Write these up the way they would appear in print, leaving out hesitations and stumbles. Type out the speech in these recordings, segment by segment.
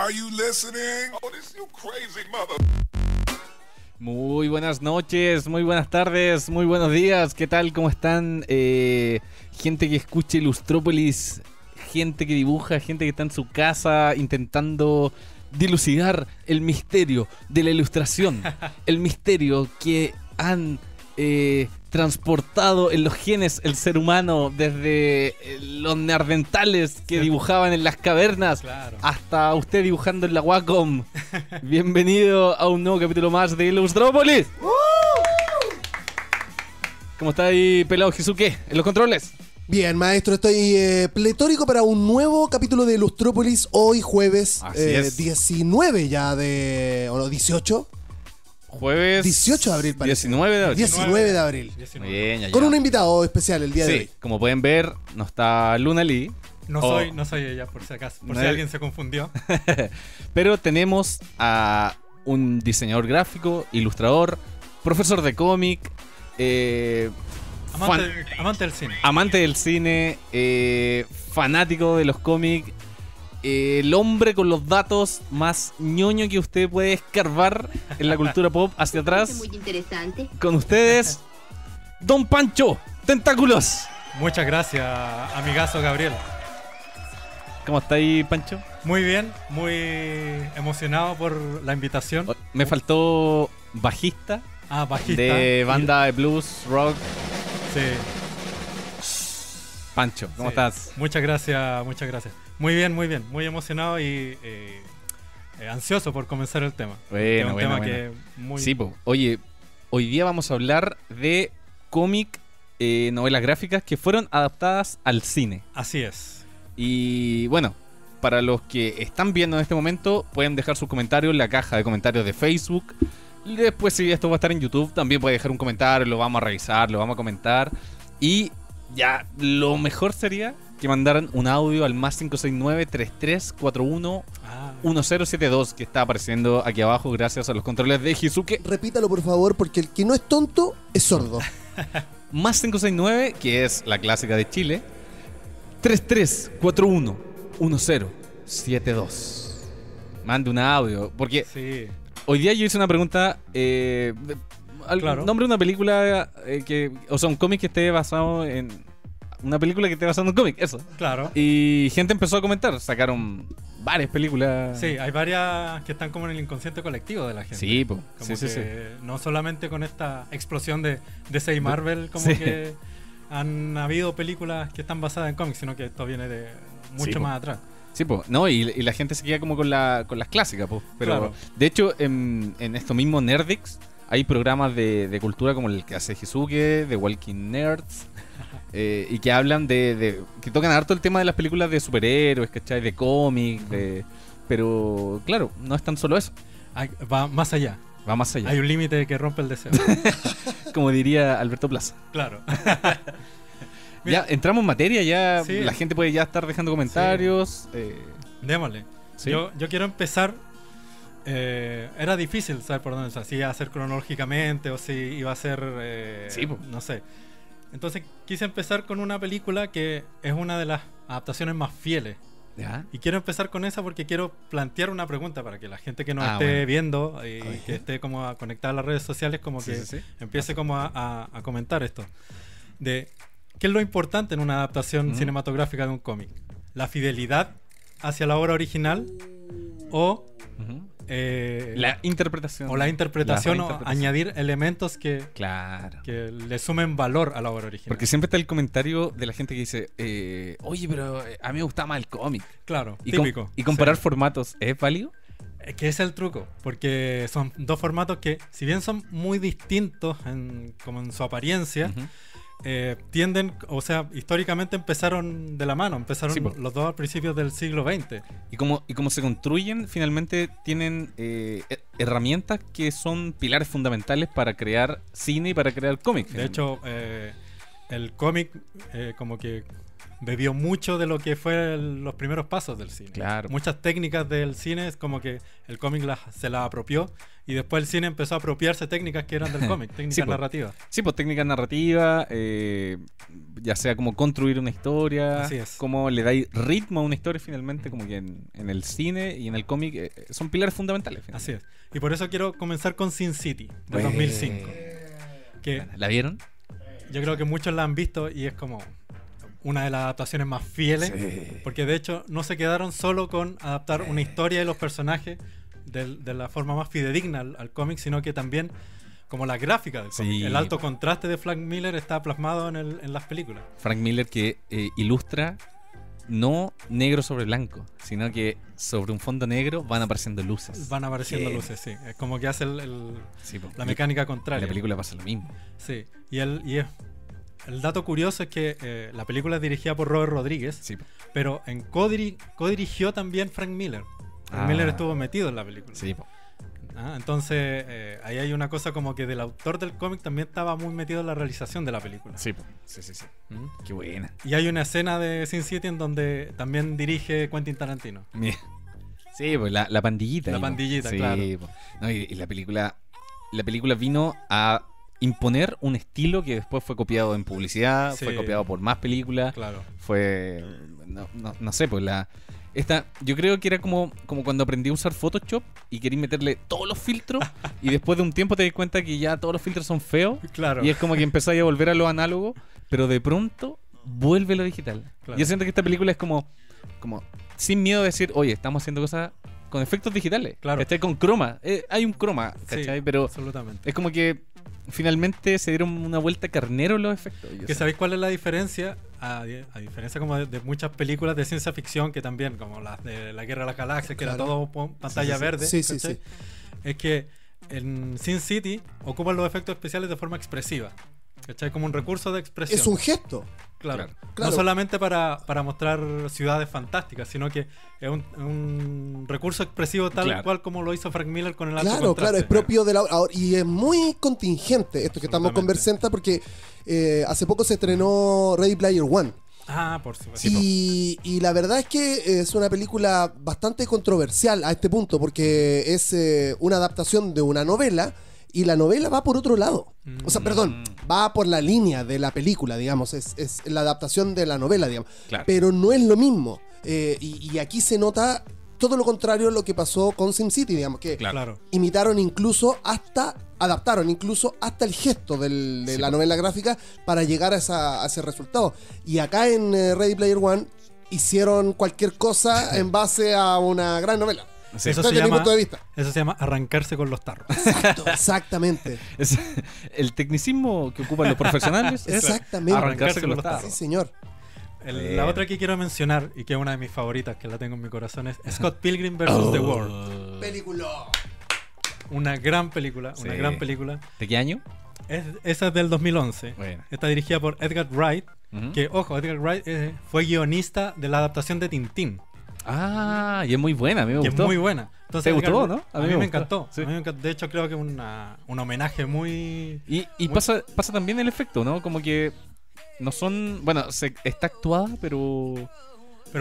Are you listening? Oh, this you crazy mother. Muy buenas noches, muy buenas tardes, muy buenos días. ¿Qué tal? ¿Cómo están? Gente que escuche Ilustrópolis, gente que dibuja, gente que está en su casa intentando dilucidar el misterio de la ilustración. El misterio que han transportado en los genes el ser humano desde los neandertales que dibujaban en las cavernas, claro, hasta usted dibujando en la Wacom. Bienvenido a un nuevo capítulo más de Ilustrópolis. ¿Cómo está ahí, pelado Jisuke, en los controles? Bien, maestro, estoy pletórico para un nuevo capítulo de Ilustrópolis hoy jueves 19 ya de... ¿o no? 18. Jueves 18 de abril, parece. 19 de abril. 19 de abril. 19. Bien, ya, Con ya. un invitado especial el día de Sí, hoy. como pueden ver, no está Luna Lee. No soy ella, por si acaso, por No si es- alguien se confundió. Pero tenemos a un diseñador gráfico, ilustrador, profesor de cómic, Amante del cine. amante del cine, fanático de los cómics, el hombre con los datos más ñoño que usted puede escarbar en la cultura pop hacia atrás. Muy interesante. Con ustedes, Don Pancho Tentáculos. Muchas gracias, amigazo Gabriel. ¿Cómo está ahí, Pancho? Muy bien, muy emocionado por la invitación. Me faltó bajista Bajista. de banda de blues, rock. Sí. Pancho, ¿cómo Sí. estás? Muchas gracias, muchas gracias. Muy bien, muy emocionado y ansioso por comenzar el tema. Que es un tema que muy... Sí, po. Oye, hoy día vamos a hablar de cómic, novelas gráficas que fueron adaptadas al cine. Así es. Y bueno, para los que están viendo en este momento, pueden dejar sus comentarios en la caja de comentarios de Facebook. Y después, si esto va a estar en YouTube, también puede dejar un comentario, lo vamos a revisar, lo vamos a comentar. Y ya, lo mejor sería que mandaran un audio al más 569-3341-1072 que está apareciendo aquí abajo gracias a los controles de Hisuke. Repítalo, por favor, porque el que no es tonto es sordo. Más 569, que es la clásica de Chile, 3341-1072. Mande un audio, porque Sí. hoy día yo hice una pregunta, Claro. nombre de una película o sea, un cómic que esté basado en una película que esté basada en un cómic, eso. Claro. Y gente empezó a comentar, sacaron varias películas. Sí, hay varias que están como en el inconsciente colectivo de la gente. Sí, po. Como Sí. que no solamente con esta explosión de DC y Marvel, como Sí. que han habido películas que están basadas en cómics, sino que esto viene de mucho Sí, po. más atrás. Sí, po. No, y la gente se queda como con las clásicas, po. Pero Claro. de hecho, en esto mismo Nerdix hay programas de cultura como el que hace Hisuke, de Walking Nerds, y que hablan que tocan harto el tema de las películas de superhéroes, ¿cachai? De cómics, pero claro, no es tan solo eso, Va más allá. va más allá. Hay un límite que rompe el deseo. Como diría Alberto Plaza. Claro. Ya entramos en materia, ya Sí. la gente puede ya estar dejando comentarios. Démosle. ¿Sí? Yo quiero empezar. Era difícil saber por dónde, o sea, si iba a ser cronológicamente o si iba a ser. Sí, po. No sé. Entonces quise empezar con una película que es una de las adaptaciones más fieles. ¿Ya? Y quiero empezar con esa porque quiero plantear una pregunta para que la gente que nos esté Bueno. viendo y A ver. que esté como conectada a las redes sociales como Sí, que sí, sí. empiece como a comentar esto. De qué es lo importante en una adaptación Ujú. cinematográfica de un cómic. La fidelidad hacia la obra original o Ujú. la interpretación. interpretación La o reinterpretación. añadir elementos que Claro. le sumen valor a la obra original. Porque siempre está el comentario de la gente que dice, oye, pero a mí me gusta más el cómic. Claro, Y, típico. y comparar Sí. formatos, ¿es válido? Es que ese es el truco, porque son dos formatos que, si bien son muy distintos como en su apariencia, Ujú. tienden, o sea, históricamente empezaron de la mano, empezaron Sí, po. los dos a principios del siglo XX. Y como se construyen, finalmente tienen herramientas que son pilares fundamentales para crear cine y para crear cómic. De hecho, el cómic como que bebió mucho de lo que fue los primeros pasos del cine. Claro. Muchas técnicas del cine es como que el cómic se las apropió y después el cine empezó a apropiarse técnicas que eran del cómic, técnicas narrativas. Sí, pues técnicas narrativas, ya sea como construir una historia, cómo le dais ritmo a una historia finalmente, como que en el cine y en el cómic son pilares fundamentales. Así es. Y por eso quiero comenzar con Sin City, de 2005. Que ¿la vieron? Yo creo que muchos la han visto y es como una de las adaptaciones más fieles, porque de hecho no se quedaron solo con adaptar una historia de los personajes de la forma más fidedigna al cómic, sino que también como la gráfica del cómic. El alto contraste de Frank Miller está plasmado en las películas. Frank Miller que ilustra no negro sobre blanco, sino que sobre un fondo negro van apareciendo luces. Van apareciendo luces, sí. Es como que hace la mecánica contraria. En la película pasa lo mismo. Sí, el dato curioso es que la película es dirigida por Robert Rodríguez, pero co-dirigió también Frank Miller. Frank Miller estuvo metido en la película. Sí. Entonces, ahí hay una cosa como que del autor del cómic también estaba muy metido en la realización de la película. Sí. Qué buena. Y hay una escena de Sin City en donde también dirige Quentin Tarantino. Sí, pues la pandillita. La pandillita, claro. No, y la película vino a imponer un estilo que después fue copiado en publicidad, fue copiado por más películas. Claro. Fue, no sé, pues yo creo que era como cuando aprendí a usar Photoshop y querí meterle todos los filtros y después de un tiempo te das cuenta que ya todos los filtros son feos. Claro. Y es como que empezáis a volver a lo análogo, pero de pronto vuelve lo digital. Claro. Yo siento que esta película es como sin miedo de decir, oye, estamos haciendo cosas con efectos digitales. Claro. ¿Cachai? Con croma. Hay un croma, ¿cachai? Pero absolutamente. es como que finalmente se dieron una vuelta carnero los efectos. ¿Sabéis cuál es la diferencia? A diferencia como de muchas películas de ciencia ficción que también, como las de la Guerra de las Galaxias, que era todo pantalla verde. Sí. Es que en Sin City ocupan los efectos especiales de forma expresiva. ¿Cachai? Como un recurso de expresión. Es un gesto. Claro. No solamente para mostrar ciudades fantásticas, sino que es un recurso expresivo tal cual como lo hizo Frank Miller con el alto contraste. Claro, es propio de y es muy contingente esto que estamos conversando, porque hace poco se estrenó Ready Player One. Por supuesto. Y la verdad es que es una película bastante controversial a este punto, porque es una adaptación de una novela. Y la novela va por otro lado. O sea, perdón, va por la línea de la película, digamos. Es la adaptación de la novela, digamos. Claro. Pero no es lo mismo. Y aquí se nota todo lo contrario a lo que pasó con SimCity, digamos. Que adaptaron incluso hasta el gesto de la novela gráfica para llegar a ese resultado. Y acá en Ready Player One hicieron cualquier cosa en base a una gran novela. Sí. Eso se llama arrancarse con los tarros. Exacto, exactamente. El tecnicismo que ocupan los profesionales es arrancarse con los tarros. Sí, señor. La otra que quiero mencionar, y que es una de mis favoritas, que la tengo en mi corazón, es Scott Pilgrim vs. The World. Película. Una gran película, ¿De qué año? Esa es del 2011. Bueno. Está dirigida por Edgar Wright, que, ojo, Edgar Wright fue guionista de la adaptación de Tintín. Y es muy buena, a mí me gustó. Es muy buena. Entonces, ¿te gustó, no? A mí me encantó. Sí. De hecho, creo que es un homenaje muy... Y pasa también el efecto, ¿no? Como que no son... Bueno, está actuada, pero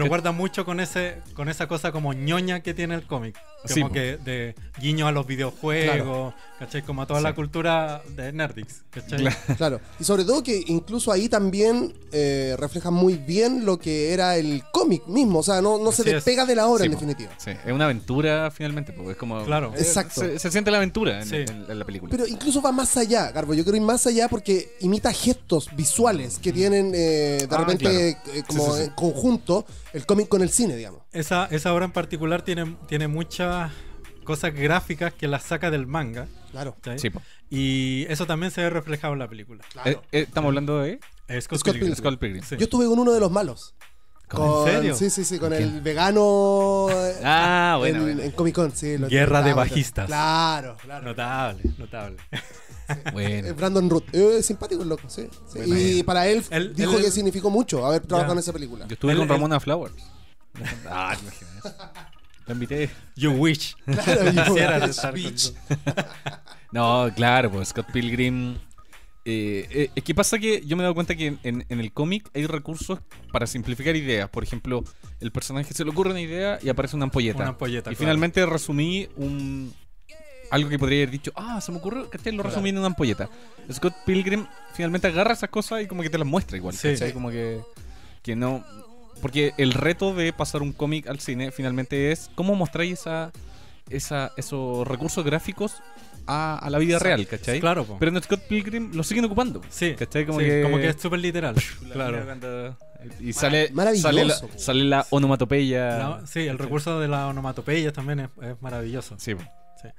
guarda mucho con esa cosa como ñoña que tiene el cómic. Como que de guiño a los videojuegos, ¿cachai? Como a toda la cultura de Nerdix, ¿cachai? Claro. Y sobre todo que incluso ahí también refleja muy bien lo que era el cómic mismo. O sea, no se despega de la obra, en definitiva. Sí, es una aventura finalmente, porque es como... Claro. Exacto. Se siente la aventura en la película. Pero incluso va más allá, Garbo. Yo quiero ir más allá porque imita gestos visuales que tienen de repente como en conjunto el cómic con el cine, digamos. Esa obra en particular tiene muchas cosas gráficas que las saca del manga. Claro. Sí, y eso también se ve reflejado en la película. Claro. Estamos hablando de Scott Pilgrim. Sí. Yo estuve con uno de los malos. ¿En serio? Sí, con el vegano bueno. en Comic Con. Sí, Guerra de bajistas. Claro. Notable. Bueno. Brandon Root. Simpático el loco, sí. Bueno, y para él dijo que significó mucho haber trabajado en esa película. Yo estuve con Ramona Flowers. Imagínate. La invité. You wish. Claro, Quisieras estar No, claro, pues Scott Pilgrim ¿Qué pasa? Que yo me he dado cuenta que en el cómic hay recursos para simplificar ideas. Por ejemplo, el personaje se le ocurre una idea y aparece una ampolleta. Una ampolleta, y claro. finalmente resumí algo que podría haber dicho, se me ocurrió, ¿cachai? Lo resumí en una ampolleta. Scott Pilgrim finalmente agarra esas cosas y como que te las muestra igual, Sí. ¿cachai? Como que no... Porque el reto de pasar un cómic al cine finalmente es cómo mostráis esos recursos gráficos a la vida real, ¿cachai? Claro, po. Pero en Scott Pilgrim lo siguen ocupando. Sí, ¿cachai? como que es súper literal. La Claro. mina cuando- Y sale Maravilloso. sale la onomatopeya. Sí, el recurso de la onomatopeya también es maravilloso. Sí. Sí.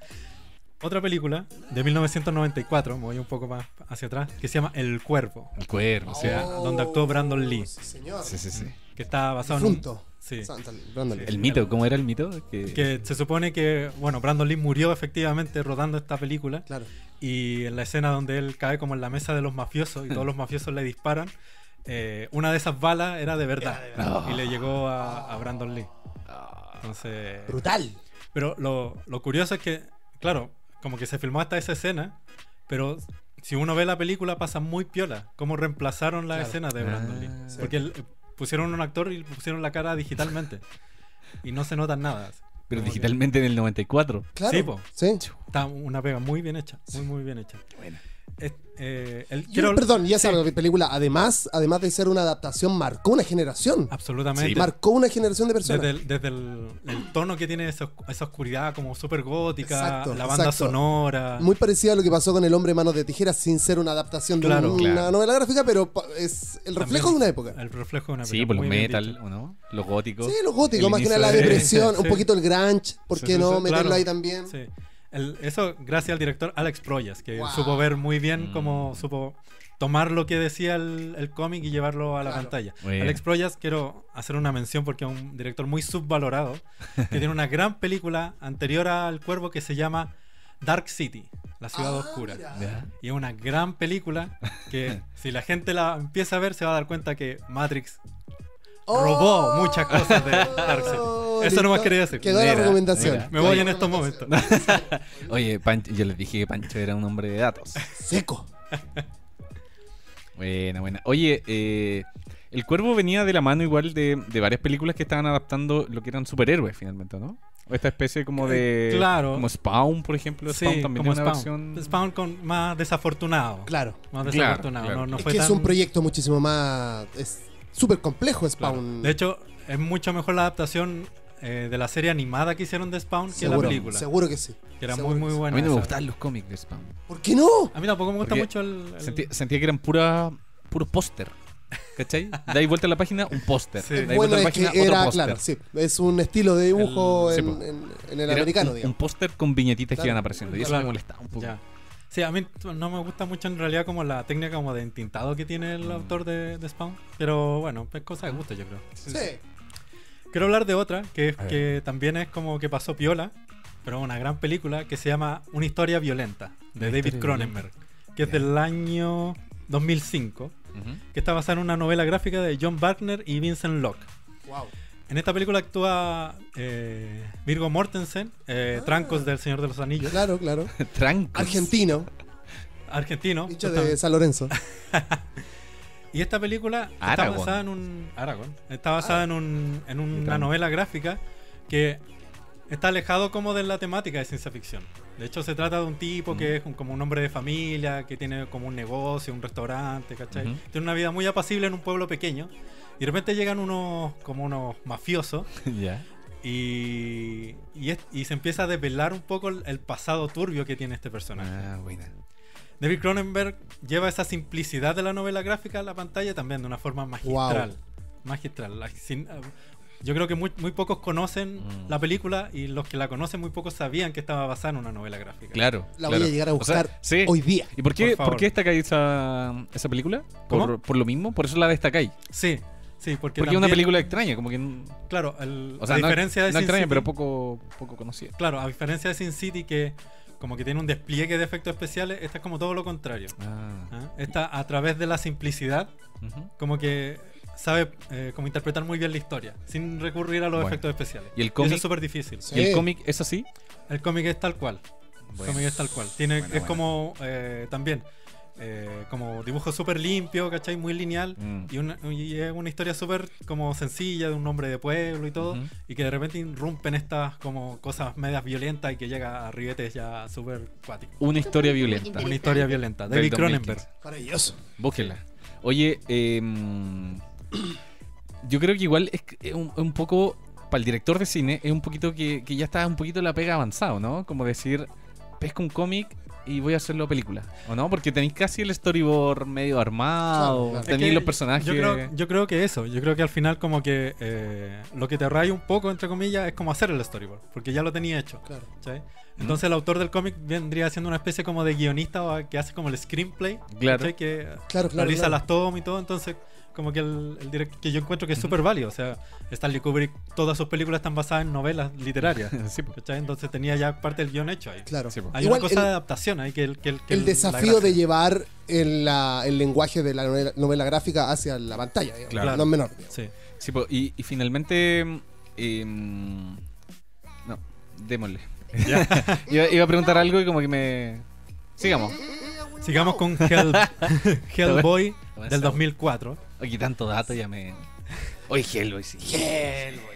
Otra película de 1994, me voy un poco más hacia atrás, que se llama El Cuervo, El cuervo, o sea, donde actuó Brandon Lee. Sí, señor. sí. Que está basado en un... Difunto. Sí. Santa, Brandon Lee. El mito, ¿cómo era el mito? Que se supone que, bueno, Brandon Lee murió efectivamente rodando esta película. Claro. Y en la escena donde él cae como en la mesa de los mafiosos y todos los mafiosos le disparan, una de esas balas era de verdad. No. Y le llegó a Brandon Lee. Entonces... Brutal. Pero lo curioso es que, claro, como que se filmó hasta esa escena, pero si uno ve la película pasa muy piola. Cómo reemplazaron la Claro. escena de Brandon Lee. sí. Porque pusieron un actor y pusieron la cara digitalmente. Y no se nota nada. Pero Como que- digitalmente en el 94. Claro. Sí, po. Sí. Está una pega muy bien hecha. Muy bien hecha. Buena. Perdón, y esa Sí, película, además de ser una adaptación, marcó una generación. absolutamente. Sí, Marcó una generación de personas. Desde el tono que tiene esa oscuridad como súper gótica, Exacto, la banda exacto. sonora. Muy parecida a lo que pasó con El Hombre Manos de Tijeras, sin ser una adaptación de Claro, una claro. novela gráfica, pero es el reflejo de una época. El reflejo de una Sí, película, por los muy bien metal, dicho. ¿o no? Los góticos. Sí, lo gótico, El más que nada la inicio de- depresión, Sí. un poquito el grunge, ¿por Sí, qué sí, no sí, meterlo claro. ahí también? Sí. Eso gracias al director Alex Proyas, que Wow. supo ver muy bien cómo supo tomar lo que decía el cómic y llevarlo a la Claro. pantalla. Muy bien. Alex Proyas, quiero hacer una mención porque es un director muy subvalorado, que tiene una gran película anterior al Cuervo que se llama Dark City, la ciudad oscura. mira. ¿Ya? Y es una gran película que si la gente la empieza a ver se va a dar cuenta que Matrix robó muchas cosas de Dark City. Eso listo. nomás quería decir. Quedó la Mira, recomendación. mira. Me voy en estos momentos. Oye, yo les dije que Pancho era un hombre de datos. Seco. Buena. Oye, el Cuervo venía de la mano igual de varias películas que estaban adaptando lo que eran superhéroes finalmente, ¿no? O esta especie como de... Claro. Como Spawn, por ejemplo. Spawn también como es una Spawn. versión... Spawn con más desafortunado. Claro. Más Claro, desafortunado. claro. No Es fue que tan... es un proyecto muchísimo más. Es súper complejo, Claro. Spawn. De hecho, es mucho mejor la adaptación de la serie animada que hicieron de Spawn que la seguro, película. seguro que sí. Que era Seguro muy que sí. A buena. mí no me esa. gustaban los cómics de Spawn. ¿Por qué no? A mí tampoco me gusta Porque mucho el... Sentía que eran puros póster. ¿Cachai? Dais vuelta a la página, un póster. Sí. Dais Bueno, vuelta a la es que página, otro era, póster. claro, sí. Es un estilo de dibujo Sí, en, po. en el Era americano, un digamos. póster con viñetitas que Claro. iban apareciendo. Y eso Claro. me molestaba un poco. Ya. Sí, a mí no me gusta mucho en realidad como la técnica como de entintado que tiene el autor de Spawn. Pero bueno, es cosa de gusto yo creo. Sí. Quiero hablar de otra, que es A ver. que también es como que pasó piola, pero una gran película que se llama Una historia violenta, de Una David historia Cronenberg, que es del año 2005, Ujú. que está basada en una novela gráfica de John Wagner y Vincent Locke. Wow. En esta película actúa Viggo Mortensen, Trancos del Señor de los Anillos, Claro, claro. Trancos. Argentino, argentino. dicho de justamente. San Lorenzo. Y esta película está Aragorn. basada en un Aragorn. Está basada en una Trump. novela gráfica que está alejado como de la temática de ciencia ficción. De hecho, se trata de un tipo que es como un hombre de familia, que tiene como un negocio, un restaurante, ¿cachai? Ujú. Tiene una vida muy apacible en un pueblo pequeño. Y de repente llegan unos mafiosos Ya. y se empieza a desvelar un poco el pasado turbio que tiene este personaje. Ah, buena. David Cronenberg lleva esa simplicidad de la novela gráfica a la pantalla también de una forma magistral. Magistral. Yo creo que muy pocos conocen la película y los que la conocen muy pocos sabían que estaba basada en una novela gráfica. Claro. La claro. voy a llegar a O sea, buscar sí. hoy día. ¿Y por qué, Por favor. por qué destacáis esa película? ¿Cómo? ¿Por lo mismo? Por eso la destacáis. Sí, porque Porque es una también- película extraña, como que... Claro, O sea, a no, diferencia de no Sin extraña, City, pero poco conocida. Claro, a diferencia de Sin City que como que tiene un despliegue de efectos especiales, esta es como todo lo contrario. Ah. ¿Ah? Esta a través de la simplicidad Ujú. como que sabe como interpretar muy bien la historia sin recurrir a los Bueno. efectos especiales. ¿Y el eso cómic? es súper difícil. Sí. ¿Y el cómic es así? El cómic es tal cual. Bueno. El cómic es tal cual. Tiene, Bueno, es bueno. como también como dibujo súper limpio, ¿cachai? Muy lineal. Y es una historia súper como sencilla de un hombre de pueblo y todo. Y que de repente irrumpen estas como cosas medias violentas y que llega a ribetes ya súper cuáticos. Una historia violenta. Una historia violenta. David Cronenberg. Maravilloso. Búsquenla. Oye, yo creo que igual es un poco, para el director de cine, es un poquito que ya está un poquito la pega avanzado, ¿no? Como decir, pesco un cómic y voy a hacerlo película, ¿o no? Porque tenéis casi el storyboard medio armado, claro. tenéis los personajes. Yo creo que eso, yo creo que al final como que lo que te raya un poco, entre comillas, es como hacer el storyboard, porque ya lo tenía hecho. Claro. ¿Sí? Entonces el autor del cómic vendría siendo una especie como de guionista o que hace como el screenplay, Claro. ¿sí? Que Claro, realiza las tomas y todo, entonces como que el director, que yo encuentro que es súper válido, o sea, Stanley Kubrick, todas sus películas están basadas en novelas literarias, Sí, po. ¿cachai? Entonces tenía ya parte del guion hecho ahí. Claro. Sí, po. Hay Igual una cosa de adaptación ahí que el la desafío gracia. de llevar el lenguaje de la novela gráfica hacia la pantalla, digamos. Claro. No es menor. Digamos. Sí. Sí, po, y finalmente... no, démosle. iba a preguntar algo y como que me... Sigamos. Sigamos con Hellboy del 2004. Oye, tanto dato ya me... Oye, Hellboy, sí. Hellboy.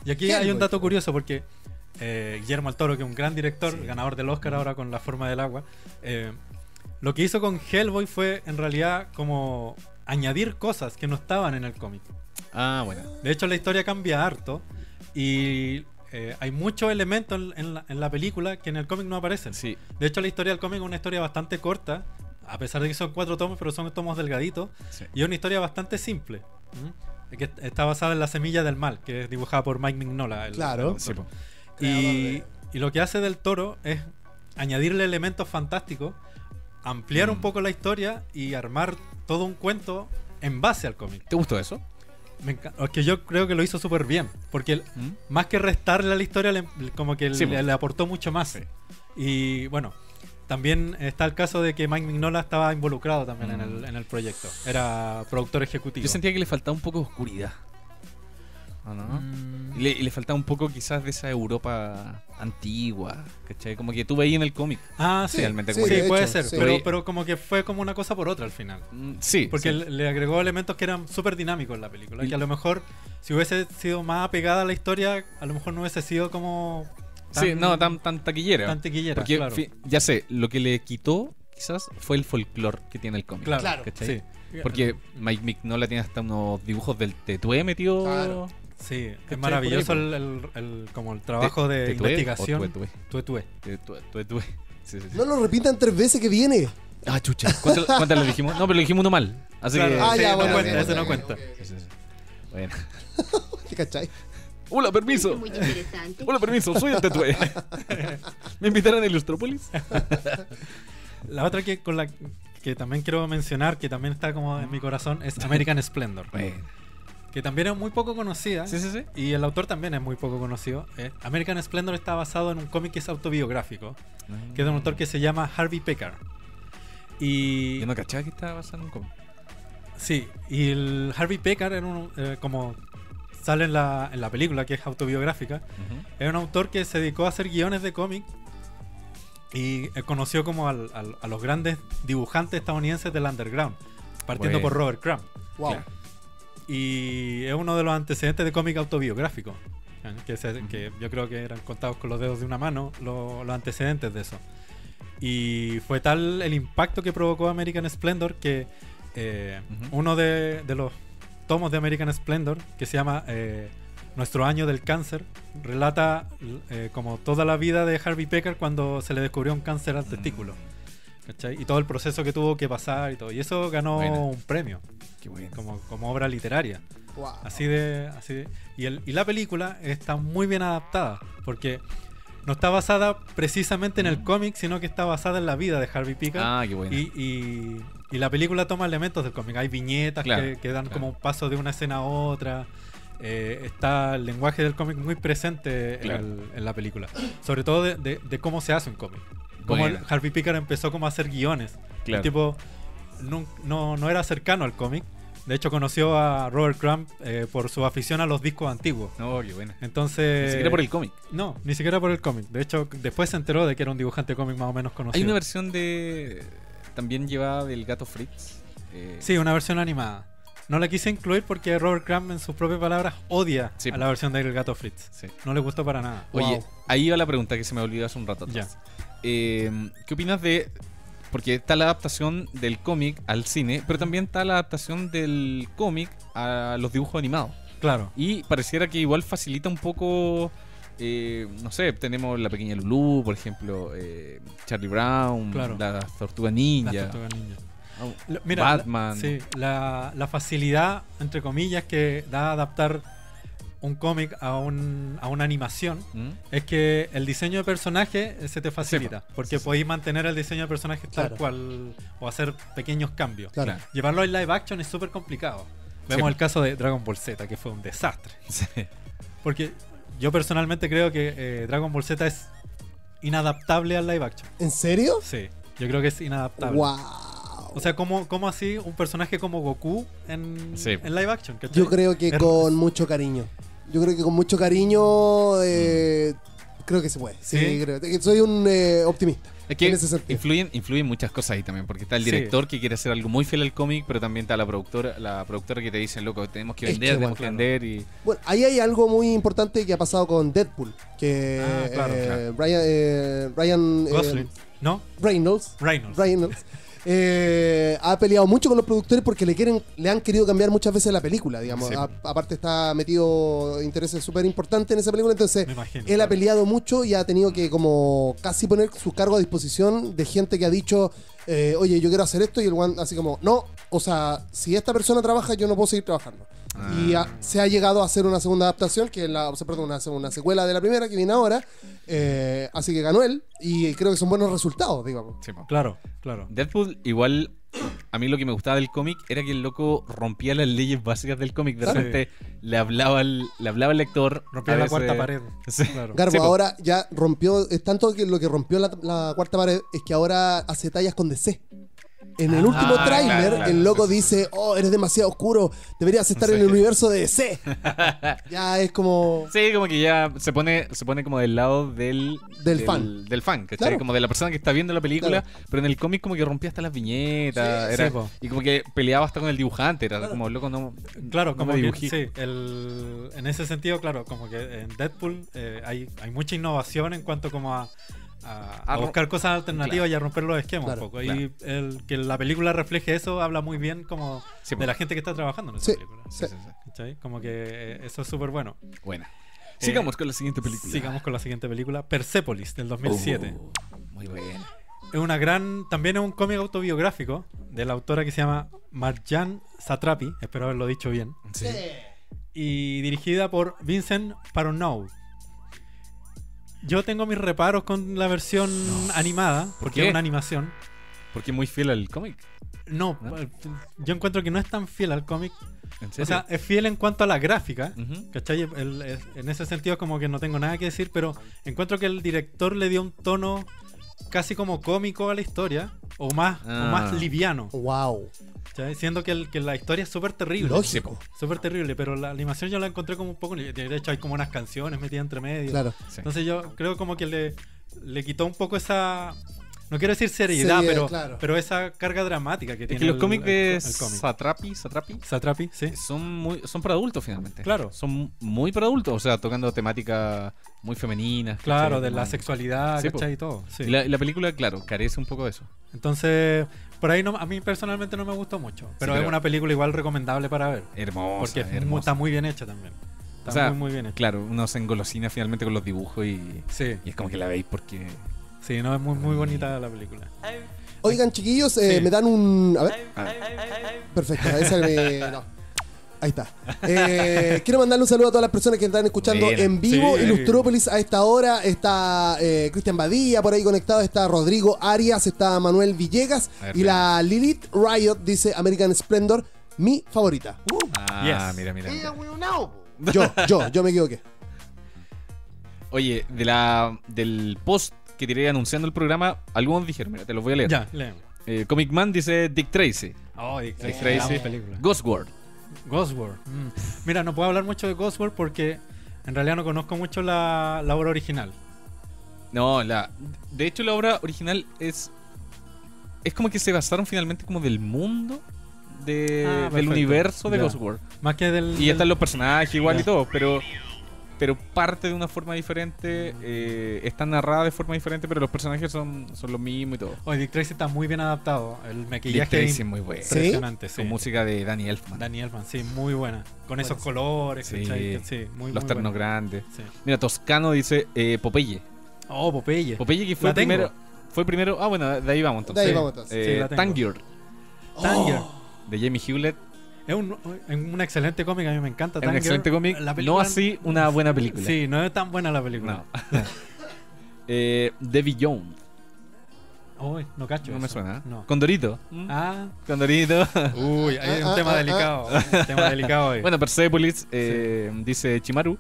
Y aquí hay un dato curioso porque Guillermo del Toro, que es un gran director, ganador del Oscar ahora con La forma del agua, lo que hizo con Hellboy fue en realidad como añadir cosas que no estaban en el cómic. Ah, bueno. De hecho, la historia cambia harto y hay muchos elementos en la película que en el cómic no aparecen. Sí. De hecho, la historia del cómic es una historia bastante corta, a pesar de que son 4 tomos, pero son tomos delgaditos, Sí. y es una historia bastante simple. Que está basada en La semilla del mal, que es dibujada por Mike Mignola. Claro. autor. Sí, po. Y lo que hace del Toro es añadirle elementos fantásticos, ampliar un poco la historia y armar todo un cuento en base al cómic. ¿Te gustó eso? Es que yo creo que lo hizo súper bien, porque más que restarle a la historia, como que Sí, le aportó mucho más. Sí. Y bueno, también está el caso de que Mike Mignola estaba involucrado también en el proyecto. Era productor ejecutivo. Yo sentía que le faltaba un poco de oscuridad. ¿O no? Y le faltaba un poco quizás de esa Europa antigua, ¿cachai? Como que tú veías en el cómic. Ah, sí. Realmente sí, como que- de puede hecho, ser, sí. pero como que fue como una cosa por otra al final. Sí. Porque sí. le agregó elementos que eran súper dinámicos en la película. Y- Que a lo mejor, si hubiese sido más apegada a la historia, a lo mejor no hubiese sido como. Sí, no, tan taquillera. tan taquillera, Porque claro. ya sé, lo que le quitó quizás fue el folclore que tiene el cómic. Claro, ¿cachai? sí. Porque Mike Mignola tiene hasta unos dibujos del Tetué metido. Claro. Sí, es ¿Cachai? maravilloso Por ahí, como el trabajo de ¿Tetué investigación. o Tuetué? Tuetué. Tuetué. Sí, sí, sí. No lo repitan 3 veces que viene. Ah, chucha. ¿Cuántas le dijimos? No, pero le dijimos uno mal. Así Claro, que. Ah, sí, ya, no bueno, cuenta, ok, ese ok, no ok, cuenta. ok. Sí, sí, sí. Bueno. ¿Te cachai? Hola, permiso. Muy interesante. Hola, permiso. Soy el Tetué. ¿Me invitaron a Ilustrópolis? La otra con la que también quiero mencionar, que también está como en mi corazón, es American Splendor. Bueno. Que también es muy poco conocida. Sí, sí, sí. Y el autor también es muy poco conocido. American Splendor está basado en un cómic que es autobiográfico, que es de un autor que se llama Harvey Pekar. Y Yo no cachaba que estaba basado en un cómic. sí, y el Harvey Pekar era como sale en la película, que es autobiográfica, es un autor que se dedicó a hacer guiones de cómic y conoció como a los grandes dibujantes estadounidenses del underground, partiendo Bueno. por Robert Crumb. Wow. Claro. Y es uno de los antecedentes de cómic autobiográfico, que yo creo que eran contados con los dedos de una mano los antecedentes de eso. Y fue tal el impacto que provocó American Splendor que uno de los tomos de American Splendor, que se llama Nuestro año del cáncer, relata como toda la vida de Harvey Pekar cuando se le descubrió un cáncer al testículo. ¿Cachai? Y todo el proceso que tuvo que pasar y todo. Y eso ganó Buena. un premio Qué bueno. como obra literaria. Wow. Así de. Y la película está muy bien adaptada, porque no está basada precisamente en el cómic, sino que está basada en la vida de Harvey Pekar. Ah, qué bueno. Y la película toma elementos del cómic. Hay viñetas Claro, que dan claro. como un paso de una escena a otra. Está el lenguaje del cómic muy presente Claro. en la película. Sobre todo de cómo se hace un cómic. Como Bueno. Harvey Pekar empezó como a hacer guiones. Claro. El tipo no era cercano al cómic. De hecho, conoció a Robert Crumb por su afición a los discos antiguos. No, qué bueno. Entonces. Ni siquiera por el cómic. No, ni siquiera por el cómic. De hecho, después se enteró de que era un dibujante de cómic más o menos conocido. Hay una versión también llevaba del Gato Fritz. Sí, una versión animada. No la quise incluir porque Robert Crumb, en sus propias palabras, odia a la versión del Gato Fritz. Sí. No le gustó para nada. Oye, ahí va la pregunta que se me olvidó hace un rato atrás. ¿Qué opinas de...? Porque está la adaptación del cómic al cine, pero también está la adaptación del cómic a los dibujos animados. Claro. Y pareciera que igual facilita un poco... no sé, tenemos La Pequeña Lulú, por ejemplo, Charlie Brown, la Tortuga Ninja. Mira, Batman. La facilidad, entre comillas, que da adaptar un cómic a una animación es que el diseño de personaje se te facilita, porque podéis mantener el diseño de personaje tal cual o hacer pequeños cambios. Llevarlo en live action es súper complicado. Vemos el caso de Dragon Ball Z, que fue un desastre. Porque yo personalmente creo que Dragon Ball Z es inadaptable al live action. ¿En serio? Sí, yo creo que es inadaptable. ¡Wow! O sea, ¿cómo así un personaje como Goku en live action? ¿Cachai? Yo creo que con mucho cariño. Yo creo que con mucho cariño creo que se puede. Sí, creo. Soy un optimista. Es que influyen muchas cosas ahí también, porque está el director que quiere hacer algo muy fiel al cómic, pero también está la productora que te dice, loco, tenemos que vender, y... Bueno, ahí hay algo muy importante que ha pasado con Deadpool, que Ryan Gosling, ¿no? Reynolds ha peleado mucho con los productores porque le han querido cambiar muchas veces la película, digamos. Aparte está metido intereses súper importantes en esa película, entonces él ha peleado mucho y ha tenido que como casi poner su cargo a disposición de gente que ha dicho, oye, yo quiero hacer esto, y el one así como, no, o sea, si esta persona trabaja, yo no puedo seguir trabajando. Y se ha llegado a hacer una segunda adaptación, que es una secuela de la primera que viene ahora. Así que ganó él, y creo que son buenos resultados, digamos. Sí, claro. Deadpool, igual, a mí lo que me gustaba del cómic era que el loco rompía las leyes básicas del cómic. De repente le hablaba al lector. Rompía la cuarta pared. Sí. Garbo, ahora ya rompió. Es tanto que lo que rompió la cuarta pared es que ahora hace tallas con DC. En el último tráiler, el loco dice, oh, eres demasiado oscuro, deberías estar en el universo de DC. Ya es como... Sí, como que ya se pone como del lado del fan. Del fan, ¿cachai? Claro. Como de la persona que está viendo la película, pero en el cómic como que rompía hasta las viñetas. Y como que peleaba hasta con el dibujante, era como, loco, no... Claro, como me que, sí, en ese sentido, claro, como que en Deadpool hay mucha innovación en cuanto como a buscar cosas alternativas y a romper los esquemas un poco. Y que la película refleje eso habla muy bien como de la gente que está trabajando en esa película. ¿Cachai? Como que eso es súper bueno. Buena. Sigamos con la siguiente película. Persepolis, del 2007. Muy buena. También es un cómic autobiográfico de la autora que se llama Marjane Satrapi, espero haberlo dicho bien. Sí. Y dirigida por Vincent Paronnaud. Yo tengo mis reparos con la versión animada, porque es una animación. Porque es muy fiel al cómic. No, yo encuentro que no es tan fiel al cómic. O sea, es fiel en cuanto a la gráfica, ¿cachai? En ese sentido como que no tengo nada que decir, pero encuentro que el director le dio un tono casi como cómico a la historia, o más liviano. Wow. ¿Cachai? Siendo que la historia es súper terrible. Lógico. Súper terrible, pero la animación yo la encontré como un poco... De hecho hay como unas canciones metidas entre medio. Claro. Entonces yo creo como que le quitó un poco esa... No quiero decir seriedad, pero esa carga dramática que tiene. Es que los cómics de Satrapi, sí. son para adultos finalmente. Claro. Son muy para adultos, o sea, tocando temáticas muy femeninas. Claro, de la sexualidad, ¿cachai? Y todo. Sí. Y la película, claro, carece un poco de eso. Entonces, por ahí a mí personalmente no me gustó mucho. Pero es una película igual recomendable para ver. Hermosa. Porque está muy bien hecha también. Está muy bien hecha. Claro, uno se engolosina finalmente con los dibujos y es como que la veis porque... Sí, no, es muy bonita la película. Oigan, chiquillos, me dan un... A ver. Perfecto, ahí está. Quiero mandarle un saludo a todas las personas que están escuchando en vivo. Ilustrópolis a esta hora. Está Cristian Badilla por ahí conectado. Está Rodrigo Arias. Está Manuel Villegas. Y la Lilith Riot dice American Splendor, mi favorita. Mira. Yo me equivoqué. Oye, del post que tiré anunciando el programa, algunos dijeron, mira, te los voy a leer. Ya, léeme. Comic Man dice Dick Tracy. Dick Tracy. Ghostworld. Mira, no puedo hablar mucho de Ghostworld porque en realidad no conozco mucho la obra original. No, de hecho la obra original es es como que se basaron finalmente como del mundo del perfecto. universo de Ya. Ghost World. Más que del... Y están los personajes igual Ya. y todo, pero parte de una forma diferente, está narrada de forma diferente, pero los personajes son los mismos y todo. Oye, Dick Tracy está muy bien adaptado. El Dick maquillaje Tracy es es muy bueno. impresionante, sí. Con música de Danny Elfman. Danny Elfman, sí, muy buena. Con esos Buenísimo. colores, Sí. ¿cachai? Sí, muy Los muy ternos buena. grandes. Sí. Mira, Toscano dice Popeye. Oh, Popeye. Popeye que fue La tengo. primero. Fue primero. Ah, bueno, de ahí vamos entonces. De ahí vamos entonces. Sí, la tengo. Tangier, Tangier. de Jamie Hewlett. Es un excelente cómic, a mí me encanta. Es un Tangier. excelente cómic. La No película- así una buena película. Sí, no es tan buena la película. No. Debbie Jones. Uy, no cacho. No me eso. suena. No. Condorito. Ah, Condorito. uy, hay un tema delicado. Un tema delicado ahí. Bueno, Persepolis, dice Chimaru.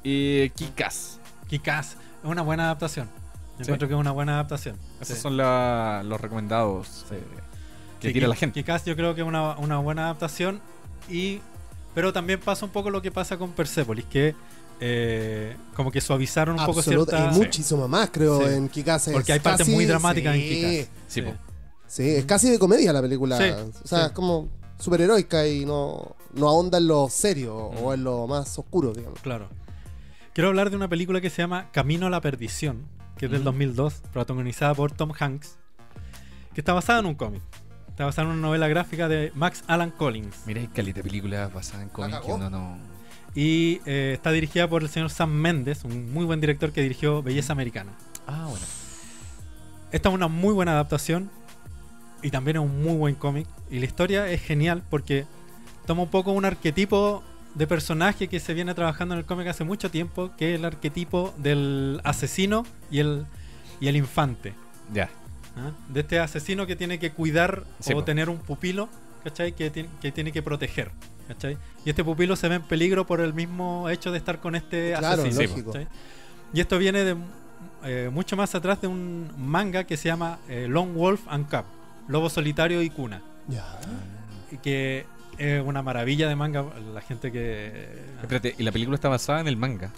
Kick-Ass. Kick-Ass es una buena adaptación. Yo Sí. encuentro que es una buena adaptación. Esos Sí. son los recomendados que Sí, tira la gente. Kick-Ass yo creo que es una buena adaptación. Pero también pasa un poco lo que pasa con Persepolis, que como que suavizaron un poco cierta... Y muchísimo más, creo, Sí. en Kick-Ass. Porque Es hay partes casi- muy dramáticas en sí. Kick-Ass. Sí, po. Sí, es casi de comedia la película. Sí, O sea, sí. es como superheroica y no ahonda en lo serio o en lo más oscuro, digamos. Claro. Quiero hablar de una película que se llama Camino a la Perdición, que es del 2002, protagonizada por Tom Hanks, que está basada en un cómic. Está basada en una novela gráfica de Max Allan Collins. Mira, hay caleta de películas basadas en cómics que cagó. uno no. Y está dirigida por el señor Sam Mendes, un muy buen director que dirigió Belleza Americana. Ah, bueno. Esta es una muy buena adaptación y también es un muy buen cómic. Y la historia es genial porque toma un poco un arquetipo de personaje que se viene trabajando en el cómic hace mucho tiempo, que es el arquetipo del asesino y el infante. Ya. ¿Ah? De este asesino que tiene que cuidar Sí, o po. tener un pupilo, ¿cachai? Que tiene que proteger, ¿cachai? Y este pupilo se ve en peligro por el mismo hecho de estar con este Claro, asesino. lógico. ¿cachai? Y esto viene de mucho más atrás de un manga que se llama Lone Wolf and Cub, Lobo Solitario y Cuna, Ya. y que es una maravilla de manga. La gente que... Espérate, y la película está basada en el manga.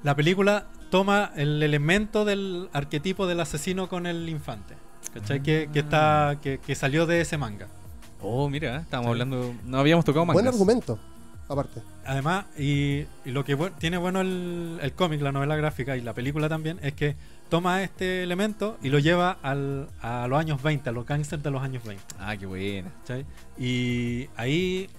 La película toma el elemento del arquetipo del asesino con el infante, ¿cachai? Que salió de ese manga. Oh, mira, estábamos Sí. hablando. No habíamos tocado mangas. Buen argumento, aparte. Además, y lo que tiene bueno el cómic, la novela gráfica y la película también, es que toma este elemento y lo lleva a los años 20, a los gangsters de los años 20. Ah, qué buena. ¿Cachai? Y ahí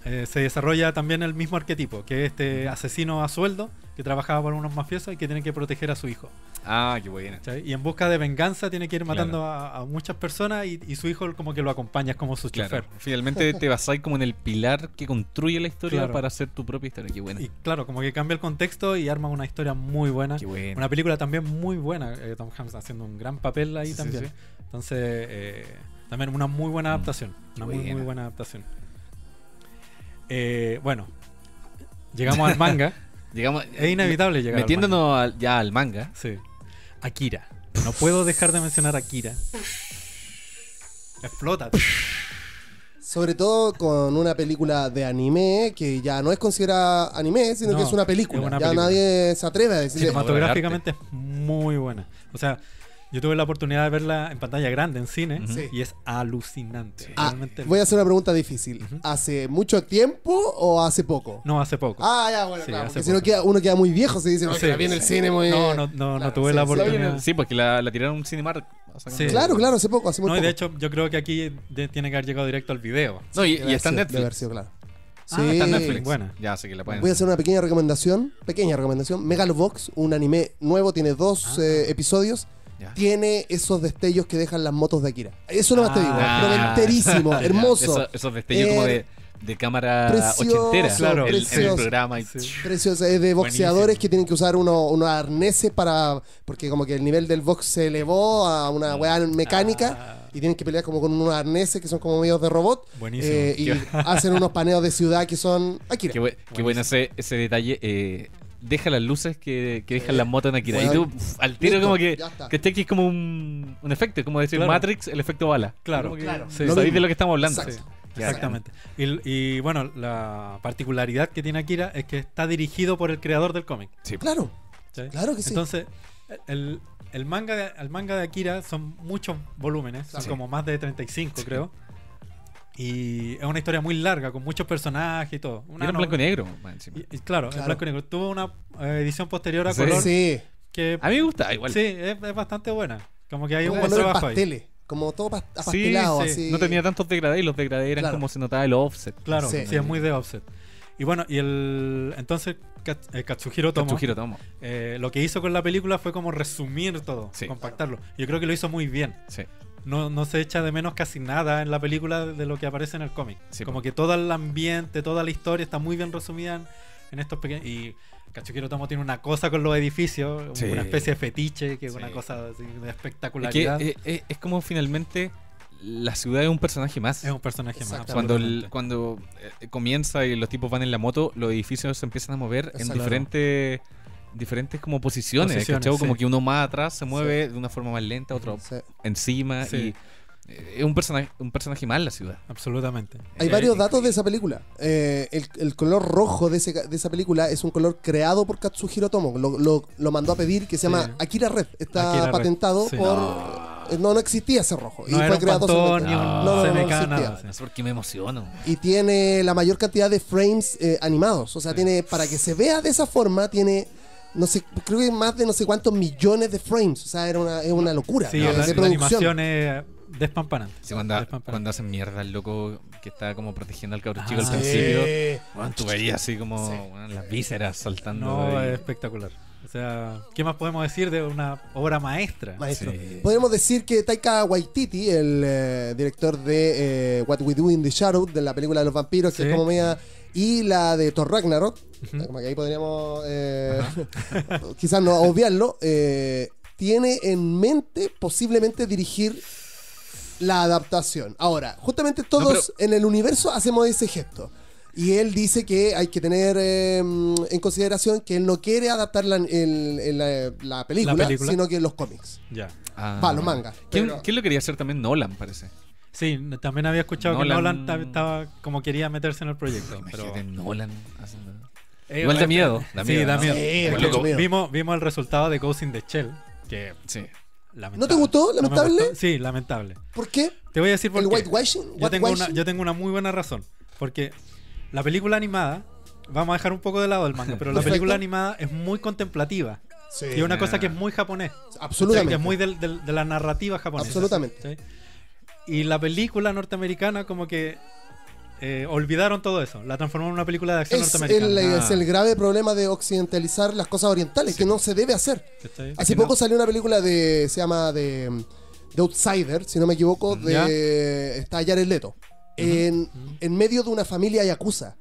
se desarrolla también el mismo arquetipo, que es este asesino a sueldo que trabajaba por unos mafiosos y que tiene que proteger a su hijo. Ah, qué buena. ¿Cachai? Y en busca de venganza tiene que ir matando Claro. a muchas personas y su hijo como que lo acompaña, es como su Claro. chofer. Finalmente te basáis como en el pilar que construye la historia Claro. para hacer tu propia historia. Qué buena. Y claro, como que cambia el contexto y arma una historia muy buena. Qué buena. Una película también muy buena. Tom Hanks haciendo un gran papel ahí Sí, sí, también. sí. Entonces, también una muy buena adaptación. Qué Una muy, muy buena. buena adaptación. Bueno, llegamos al manga. Llegamos, Es inevitable llegar al metiéndonos ya al manga. Sí. Akira. No puedo dejar de mencionar a Akira. Explota. Sobre todo con una película de anime que ya no es considerada anime, sino No, que es una película. es una Ya película. nadie se atreve a decir Cinematográficamente es muy buena. O sea, yo tuve la oportunidad de verla en pantalla grande, en cine, Ujú. Sí. y es alucinante. Ah, Realmente. voy a hacer una pregunta difícil. Ujú. ¿Hace mucho tiempo o hace poco? No, hace poco. Ah, ya, bueno, Sí, claro. hace Porque si no poco. uno queda muy viejo, se dice, no, Sí. que la vi en el cine muy... No Claro, tuve sí, la sí. oportunidad. Sí, porque la tiraron en un Cinemark. O sea, Sí. Claro, claro, hace poco, hace muy No, y poco. de hecho, yo creo que aquí tiene que haber llegado directo al video. No, y Debe está en haber sido, debe haber Netflix. sido, claro. Ah, está en Sí. Netflix. Buena. Ya, sé que la pueden. Voy a hacer una pequeña recomendación. Megalobox, un anime nuevo, tiene 2 Ah. Episodios. Ya. Tiene esos destellos que dejan las motos de Akira. Eso nomás te digo. Ah. Noventerísimo, hermoso. Esos destellos como de cámara Precioso, ochentera. Claro. En el precioso. programa. Y... Sí. Precioso, es de boxeadores Buenísimo. que tienen que usar unos arneses para. Porque como que el nivel del box se elevó a una weá mecánica. Ah. Y tienen que pelear como con unos arneses que son como medios de robot. Buenísimo. Y hacen unos paneos de ciudad que son Akira. Qué bueno ese detalle. Deja las luces que dejan las motos en Akira. Bueno, y tú, al tiro, listo, como que. ya está. Que es como un efecto, como decir Claro. Matrix, el efecto bala. Claro, Como que claro. sí, Lo sabéis mismo. de lo que estamos hablando. Exacto. Sí, exactamente. Y bueno, la particularidad que tiene Akira es que está dirigido por el creador del cómic. Sí. Claro, ¿sí? claro que sí. Entonces, el- el manga de Akira son muchos volúmenes, son como más de 35 creo. Y es una historia muy larga, con muchos personajes y todo. Era en blanco y negro. Claro, en blanco y negro. Tuvo una edición posterior a color. Sí. Que, a mí me gusta igual. Sí, es bastante buena. Como que hay un buen colores trabajo pasteles, como todo apastelado. Sí. Así. No tenía tantos degradés y los degradés eran como se notaba el offset. Claro, sí, es muy de offset. Y bueno, entonces Katsuhiro Tomo, lo que hizo con la película fue como resumir todo, compactarlo. Yo creo que lo hizo muy bien. Sí. No se echa de menos casi nada en la película de lo que aparece en el cómic. Sí, como que todo el ambiente, toda la historia está muy bien resumida en estos pequeños... Y Katsuhiro Tomo tiene una cosa con los edificios, una especie de fetiche, que es una cosa así de espectacularidad. Es como finalmente la ciudad es un personaje más. Es un personaje más. Cuando comienza y los tipos van en la moto, los edificios se empiezan a mover en diferentes como posiciones, ¿cachai? Como que uno más atrás se mueve de una forma más lenta, otro encima y es un personaje más la ciudad. Absolutamente. Hay varios datos de esa película. El color rojo de esa película es un color creado por Katsuhiro Tomo. Lo mandó a pedir, que se llama Akira Red. Está patentado por... No existía ese rojo. No, y fue creado no existía. Es porque me emociono. Y tiene la mayor cantidad de frames animados. O sea, tiene, para que se vea de esa forma, tiene... No sé, creo que más de no sé cuántos millones de frames. O sea, es una locura. Sí, la animación es despampanante. Sí, cuando hacen mierda el loco que está como protegiendo al cabro chico al principio. Bueno, tú veías así como las vísceras saltando. No, es espectacular. O sea, ¿qué más podemos decir de una obra maestra? Podemos decir que Taika Waititi, el director de What We Do in the Shadow, de la película de los vampiros, que es como media... Y la de Thor Ragnarok, como que ahí podríamos quizás no obviarlo, tiene en mente posiblemente dirigir la adaptación. Ahora, justamente todos en el universo hacemos ese gesto. Y él dice que hay que tener en consideración que él no quiere adaptar la película, sino que los cómics. Los mangas. ¿Quién lo quería hacer también? Nolan, parece. Sí, también había escuchado que Nolan estaba como quería meterse en el proyecto. Pero Nolan haciendo... Igual da miedo. Sí, da miedo. Vimos el resultado de Ghost in the Shell. Que ¿No te gustó? ¿Lamentable? Sí, lamentable. ¿Por qué? Te voy a decir por qué. Whitewashing? Yo tengo una muy buena razón. Porque la película animada, vamos a dejar un poco de lado el manga, pero la película animada es muy contemplativa. Sí. Y es una cosa que es muy japonés. Absolutamente. Que es muy de la narrativa japonesa. Absolutamente. ¿sí? Y la película norteamericana como que olvidaron todo eso. La transformaron en una película de acción norteamericana. Es el grave problema de occidentalizar las cosas orientales, que no se debe hacer. Hace poco salió una película se llama The Outsider, si no me equivoco, está Jared Leto. En medio de una familia yakuza.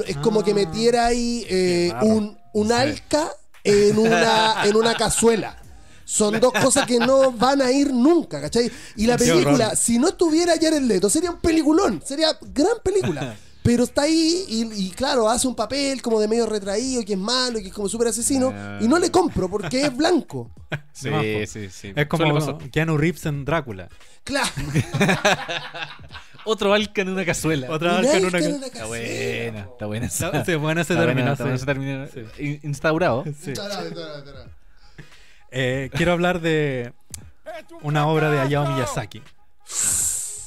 Es como que metiera ahí un alca en una cazuela. Son dos cosas que no van a ir nunca, ¿cachai? Y la película, si no estuviera Jared Leto, sería un peliculón, sería gran película. Pero está ahí y claro, hace un papel como de medio retraído, que es malo, que es como súper asesino, y no le compro porque es blanco. Sí. Es como Keanu Reeves en Drácula. Claro. Otro alca en una cazuela. Está buena. Está buena ese término. Instaurado. Sí. Quiero hablar de una obra de Hayao Miyazaki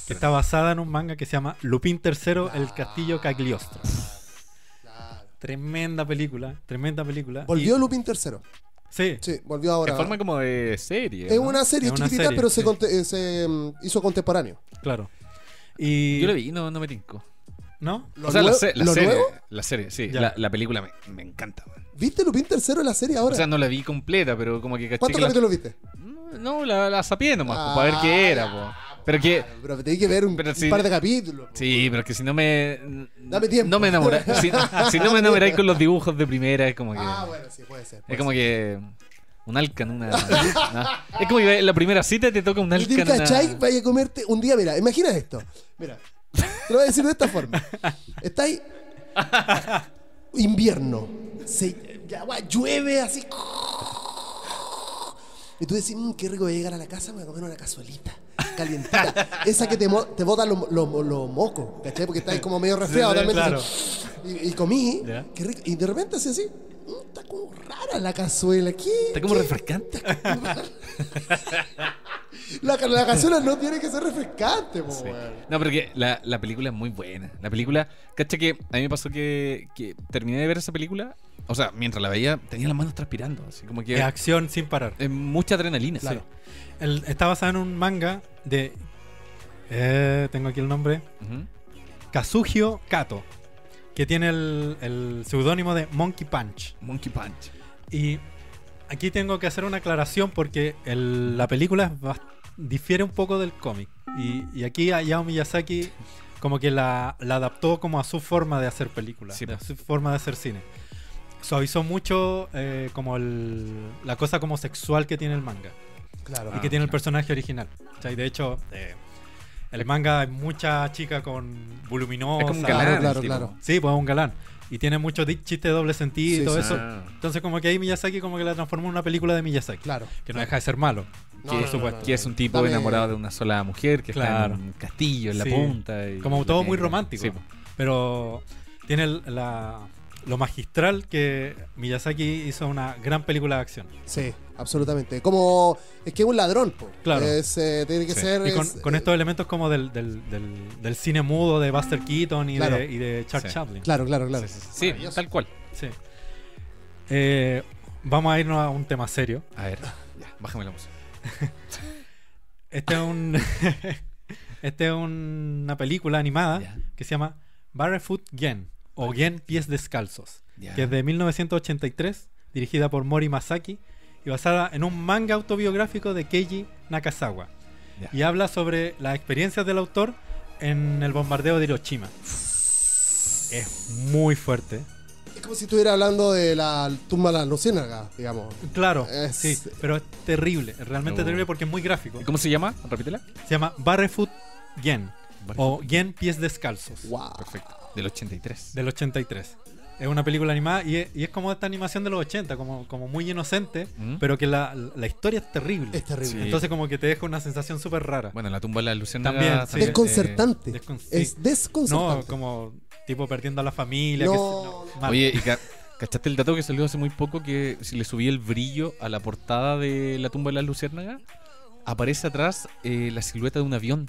que está basada en un manga que se llama Lupin III, el castillo Cagliostro. Tremenda película. Volvió Lupin III. Sí, volvió ahora. En forma como de serie. Es una serie chiquitita, pero se hizo contemporáneo. Claro. Y yo lo vi, no me tincó. ¿No? O sea, la serie, sí. La película me encanta. ¿Viste Lupin III en la serie ahora? O sea, no la vi completa, pero como que caché. ¿Cuántos capítulos viste? No, la sapié nomás, para ver qué era, po. Pero te tenés que ver un par de capítulos. Sí, pero que si no me... Dame tiempo. No me enamoráis. si no me enamoráis con los dibujos de primera, es como que... bueno, sí, puede ser. Es como que... Un alca en una... Es como que en la primera cita te toca un alca en una... ¿Cachai? Vaya a comerte un día, mira, imagina esto. Mira, te lo voy a decir de esta forma. Está ahí... Invierno. Llueve así... Y tú decís, qué rico voy a llegar a la casa, me voy a comer una cazuelita calientita. Esa que te bota los mocos, ¿cachai? Porque estás como medio resfriado también. Claro. Y comí, qué rico. Y de repente así, Está como rara la cazuela. ¿Qué? Está como refrescante. La cazuela no tiene que ser refrescante, po, Sí. weón. No, pero que la película es muy buena. La película, cacha que a mí me pasó que terminé de ver esa película. O sea, mientras la veía, tenía las manos transpirando. Así como que Es acción sin parar. es mucha adrenalina. Claro. Está basado en un manga de... tengo aquí el nombre. Ujú. Kazuhio Kato. Que tiene el seudónimo de Monkey Punch. Monkey Punch. Y aquí tengo que hacer una aclaración porque la película difiere un poco del cómic. Y aquí Hayao Miyazaki como que la adaptó como a su forma de hacer películas, Sí, a pues. su forma de hacer cine. Suavizó mucho como la cosa como sexual que tiene el manga Claro. y que tiene el personaje original. O sea, y de hecho, el manga hay mucha chica con voluminosa. Es como un Claro, galán. claro, el tipo. claro. Sí, pues es un galán. Y tiene muchos chistes de doble sentido Sí, y todo sí. eso. Ah. Entonces como que ahí Miyazaki como que la transformó en una película de Miyazaki. Claro. Que no deja de ser malo. No, Que, no, no, no, que es un tipo Dame- enamorado de una sola mujer que está Claro. en un castillo en la Sí. punta. Y Como lo todo que- muy romántico. Sí, po. Pero tiene lo magistral que Miyazaki hizo una gran película de acción. Sí, absolutamente. Como es que es un ladrón, po. Claro. Tiene que Sí. ser. Y con, es- con estos elementos como del cine mudo de Buster Keaton y, Claro. y de Charles Sí. Chaplin. Claro, claro, claro. Sí, Maravilloso. tal cual. Sí. Vamos a irnos a un tema serio. A ver, ya, bájame la música. Este es un este es una película animada Ya. que se llama Barefoot Gen o Gen Pies Descalzos, Ya. que es de 1983, dirigida por Mori Masaki y basada en un manga autobiográfico de Keiji Nakazawa. Ya. Y habla sobre las experiencias del autor en el bombardeo de Hiroshima. Es muy fuerte. Es como si estuviera hablando de la tumba de la luciérnaga, digamos. Claro, Es- sí, pero es terrible, es realmente No. terrible porque es muy gráfico. ¿Y cómo se llama? Repítela. Se llama Barefoot Gen o Gen Pies Descalzos. Wow. Perfecto. Del 83. Del 83. Es una película animada y es como esta animación de los 80, como muy inocente, ¿Mm? pero que la historia es terrible. Es terrible. Sí. Entonces como que te deja una sensación súper rara. Bueno, la tumba de la luciérnaga También, sí. Desconcertante. Sí. Es desconcertante. No, como tipo perdiendo a la familia. No. mal. Oye, ¿y cachaste el dato que salió hace muy poco? Que si le subí el brillo a la portada de la tumba de la luciérnaga, aparece atrás la silueta de un avión,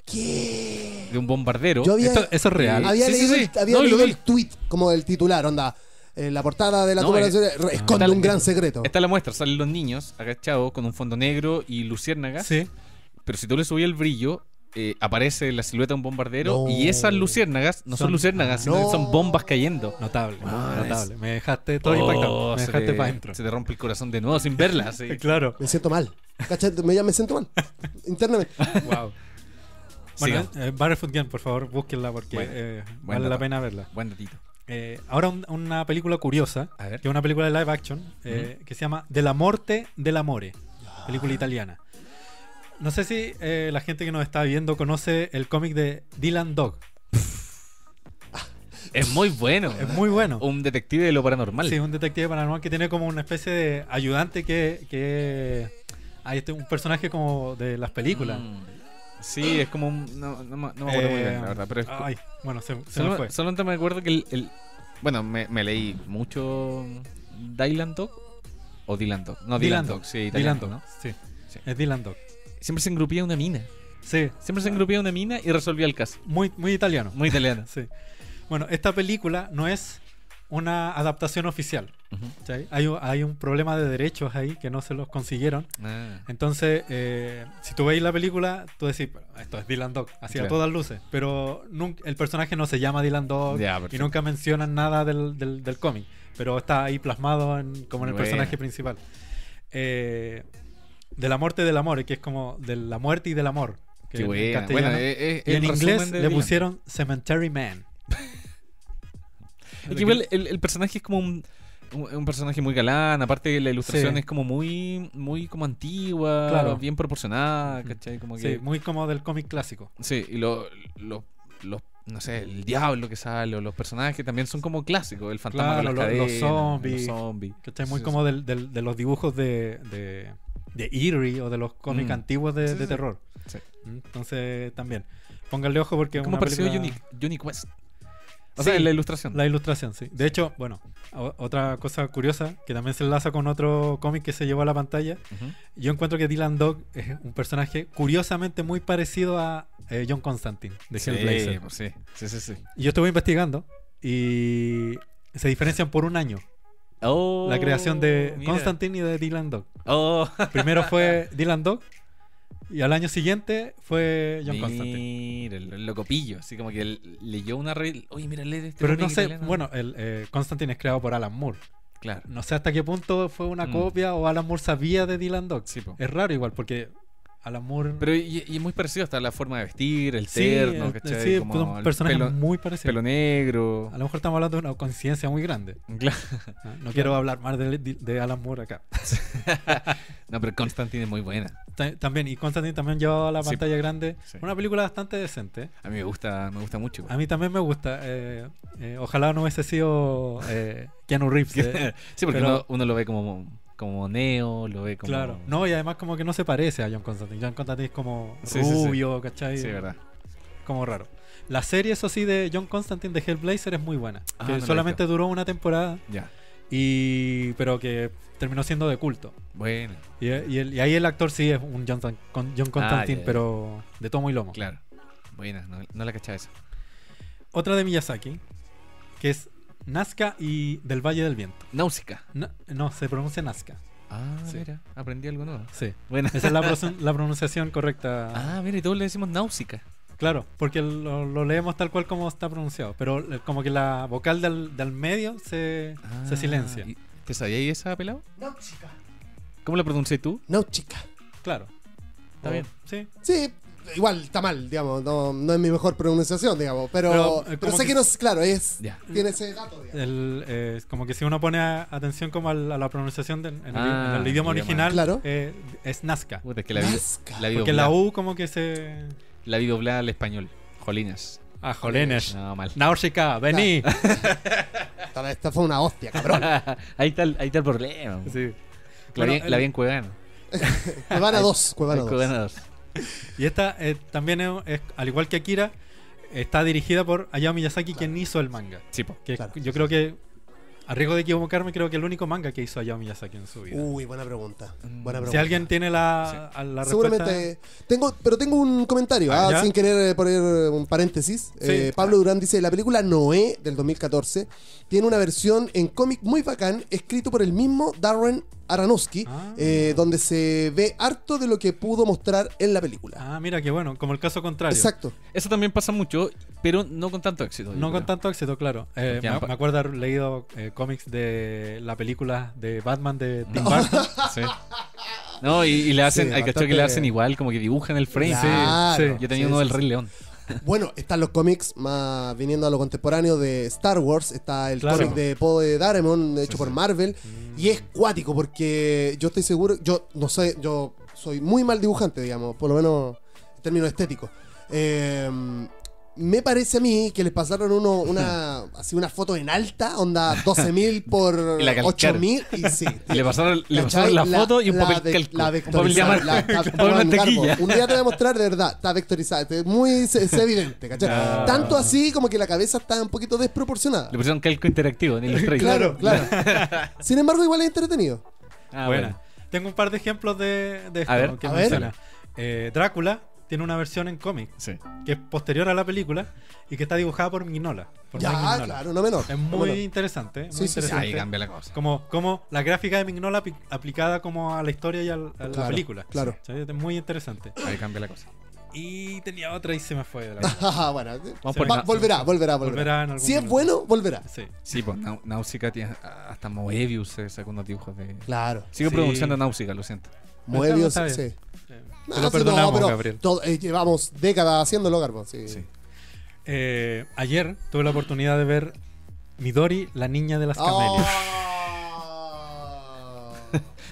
¿Qué? de un bombardero. Yo había, Eso es real. había Sí, sí, leído, sí. había No, y lo leído vi. el tweet como el titular, onda. La portada de la No, tumba de la luciérnaga esconde Está- un gran secreto. Esta es la muestra, salen los niños agachados con un fondo negro y luciérnagas. Sí. Pero si tú le subí el brillo, aparece la silueta de un bombardero No. y esas luciérnagas no son Son- luciérnagas, sino No. que son bombas cayendo. Notable, Ah, notable. Me dejaste todo Oh, impactado. Me se dejaste te- para adentro. Se te rompe el corazón de nuevo sin verla. sí. Claro. Me siento mal. ¿Cachai? Me siento mal. Internamente. Wow. Bueno, Sigamos. Barefoot Gen, por favor, búsquenla porque Bueno, buen vale la dato. pena verla. Buen datito. Ahora una película curiosa, A ver. que es una película de live action, que se llama De la morte del amore, película italiana. No sé si la gente que nos está viendo conoce el cómic de Dylan Dog. Es muy bueno. Es muy bueno. Un detective de lo paranormal. Sí, un detective paranormal que tiene como una especie de ayudante que hay un personaje como de las películas. Sí, es como un. No me acuerdo muy bien, la verdad. Pero es, Ay, bueno, se me solo, fue. solamente me acuerdo que bueno, me leí mucho Dylan Dog o Dylan Dog. No, Dylan Dog, sí, italiano, Dylan Dog, ¿no? sí. Sí. Es Dylan Dog. Siempre se engrupía una mina. Sí, Siempre se engrupía una mina y resolvía el caso. muy italiano. Muy italiano. Sí. Bueno, esta película no es una adaptación oficial. Ujú. ¿Cachai? Hay un problema de derechos ahí que no se los consiguieron. Ah, Entonces, si tú veis la película, tú decís, "Pero esto es Dylan Dog, así a Claro. todas luces. Pero el personaje no se llama Dylan Dog Ya, y perfecto. nunca mencionan nada del cómic. Pero está ahí plasmado como en el Buena. personaje principal. De la muerte del amor, que es como de la muerte y del amor. Que qué en buena. castellano. Bueno, Y en el inglés resumen de le Dylan. pusieron Cemetery Man. Es que igual el personaje es como un personaje muy galán. Aparte, la ilustración Sí. es como muy como antigua, Claro. bien proporcionada, ¿cachai? Como que, Sí, muy como del cómic clásico. sí, y no sé, el diablo que sale, o los personajes también son como clásicos. El fantasma Claro, con las los cadenas, zombies. los zombies. Que muy Sí, como de los dibujos de Eerie o de los cómics Mm. antiguos de, Sí, de sí. terror. Sí. Entonces también. Pónganle ojo porque es Como una pareció película... Johnny Quest. O sea, Sí, en la ilustración. La ilustración, sí. De hecho, bueno, otra cosa curiosa que también se enlaza con otro cómic que se llevó a la pantalla. Ujú. Yo encuentro que Dylan Dog es un personaje curiosamente muy parecido a John Constantine de Hellblazer. Pues sí. Y yo estuve investigando y se diferencian por un año Oh, la creación de mira. Constantine y de Dylan Dog. Oh. Primero fue Dylan Dog y al año siguiente fue John Constantine. Mira, el locopillo. Así como que él leyó una revista. Oye, mira, lee este Pero no cómic sé, italiano. bueno, Constantine es creado por Alan Moore. Claro. No sé hasta qué punto fue una copia o Alan Moore sabía de Dylan Dog. Sí, po. Es raro igual porque Alan Moore... Pero y es muy parecido hasta la forma de vestir, el sí, terno, ¿cachai? sí, Como son el personajes pelo, muy parecidos. pelo negro. A lo mejor estamos hablando de una coincidencia muy grande. Claro. No quiero hablar más de Alan Moore acá. No, pero Constantine es muy buena. También, y Constantine también llevaba a la Sí. pantalla grande. Sí. Una película bastante decente. A mí me gusta mucho. A mí también me gusta. Ojalá no hubiese sido Keanu Reeves. Sí, porque pero- uno lo ve como Neo, lo ve como... Claro. No, y además como que no se parece a John Constantine. John Constantine es como Sí, sí, sí. rubio, ¿cachai? Sí, verdad. Como raro. La serie, eso sí, de John Constantine de Hellblazer es muy buena. Ah, Que no la he solamente visto. duró una temporada, Ya. pero que terminó siendo de culto. Bueno, Y ahí el actor sí es un John Constantine, ya. pero de tomo y lomo. claro. Buena, no la cachaba esa. Otra de Miyazaki, que es Nazca y del Valle del Viento. Náusica. No, se pronuncia Nazca. Ah, Sí. mira, aprendí algo nuevo. Sí. Bueno. Esa es la pronunciación correcta. Ah, mira, y todos le decimos náusica. Claro, porque lo leemos tal cual como está pronunciado. Pero como que la vocal del medio se silencia. ¿Te sabías esa, pelado? Náutica. ¿Cómo la pronuncias tú? Náutica. Claro. Está bien. Sí. Sí, igual está mal, digamos. No es mi mejor pronunciación, digamos. Pero como sé que- que no es, claro, Ya. tiene ese dato, digamos. Es como que si uno pone atención como a la pronunciación en el idioma idioma. original, Claro. es Nazca. Puta, es que la vi Nazca. la vi Porque doblada. la U como que se... La vi doblada al español. Jolines. Ah, jolenes. No, mal. Náusica, vení. Esta fue una hostia, cabrón. ahí está el problema. Sí. La Bueno, vi en Cuevana. Cuevana 2. Cuevana 2. Cuevana 2. Y esta también al igual que Akira, está dirigida por Hayao Miyazaki, quien hizo el manga. Sí, po. Que Claro. yo creo que, a riesgo de equivocarme, creo que el único manga que hizo Hayao Miyazaki en su vida. Uy, buena pregunta. Buena pregunta. Si alguien tiene la respuesta... Seguramente. Tengo un comentario, ¿ya? sin querer poner un paréntesis. Sí. Pablo Durán dice: la película Noé del 2014 tiene una versión en cómic muy bacán, escrito por el mismo Darren Aronofsky, Ah. donde se ve harto de lo que pudo mostrar en la película. Ah, mira, qué bueno, como el caso contrario. Exacto. Eso también pasa mucho, pero no con tanto éxito. yo No con creo. tanto éxito, claro. Ya, Me acuerdo haber leído cómics de la película de Batman de Tim Burton. Sí. No, y le hacen, Sí, hay que bastante- le hacen igual, como que dibujan el frame. Claro. sí. Yo tenía Sí, uno del sí, Rey sí. León. Bueno, están los cómics más viniendo a lo contemporáneo de Star Wars. Está el Claro. cómic de Poe Dameron hecho Sí, por sí. Marvel. Y es cuático porque yo estoy seguro, yo no sé, yo soy muy mal dibujante, digamos, por lo menos en términos estéticos. Me parece a mí que les pasaron una foto en alta, onda 12.000 por Y la calcaron. 8.000 y sí. Y le pasaron ¿Cachai? la foto y un papel calco. La Un papel de vectorizada. amar- un papel de mantequilla. Un día te voy a mostrar, de verdad, está vectorizada. Es es evidente, ¿cachai? Ah. Tanto así como que la cabeza está un poquito desproporcionada. Le pusieron calco interactivo en Illustrator. Claro. Sin embargo, igual es entretenido. Ah, Buena. bueno. Tengo un par de ejemplos de esto A ver. que A ver. menciona. Drácula tiene una versión en cómic Sí. que es posterior a la película y que está dibujada por Mignola. Por Mike Ya, Mignola. claro, no menor. Es no muy menor. interesante. Muy Sí, sí, sí. interesante. Ahí cambia la cosa. Como la gráfica de Mignola aplicada como a la historia y a la Claro, película. claro. Sí, es muy interesante. Ahí cambia la cosa. Y tenía otra y se me fue de la Bueno, Vamos por volverá. Volverá en algún Si es momento. bueno, volverá. Sí. Sí, pues Náusica tiene hasta Moebius sacó unos dibujos de. Claro. Sigo Sí. pronunciando Náusica, lo siento. Moebius, está bien. sí. Te lo perdonamos, Gabriel. Llevamos décadas haciéndolo, Garbo. Sí. Sí. Ayer tuve la oportunidad de ver Midori, la niña de las camelias. Oh.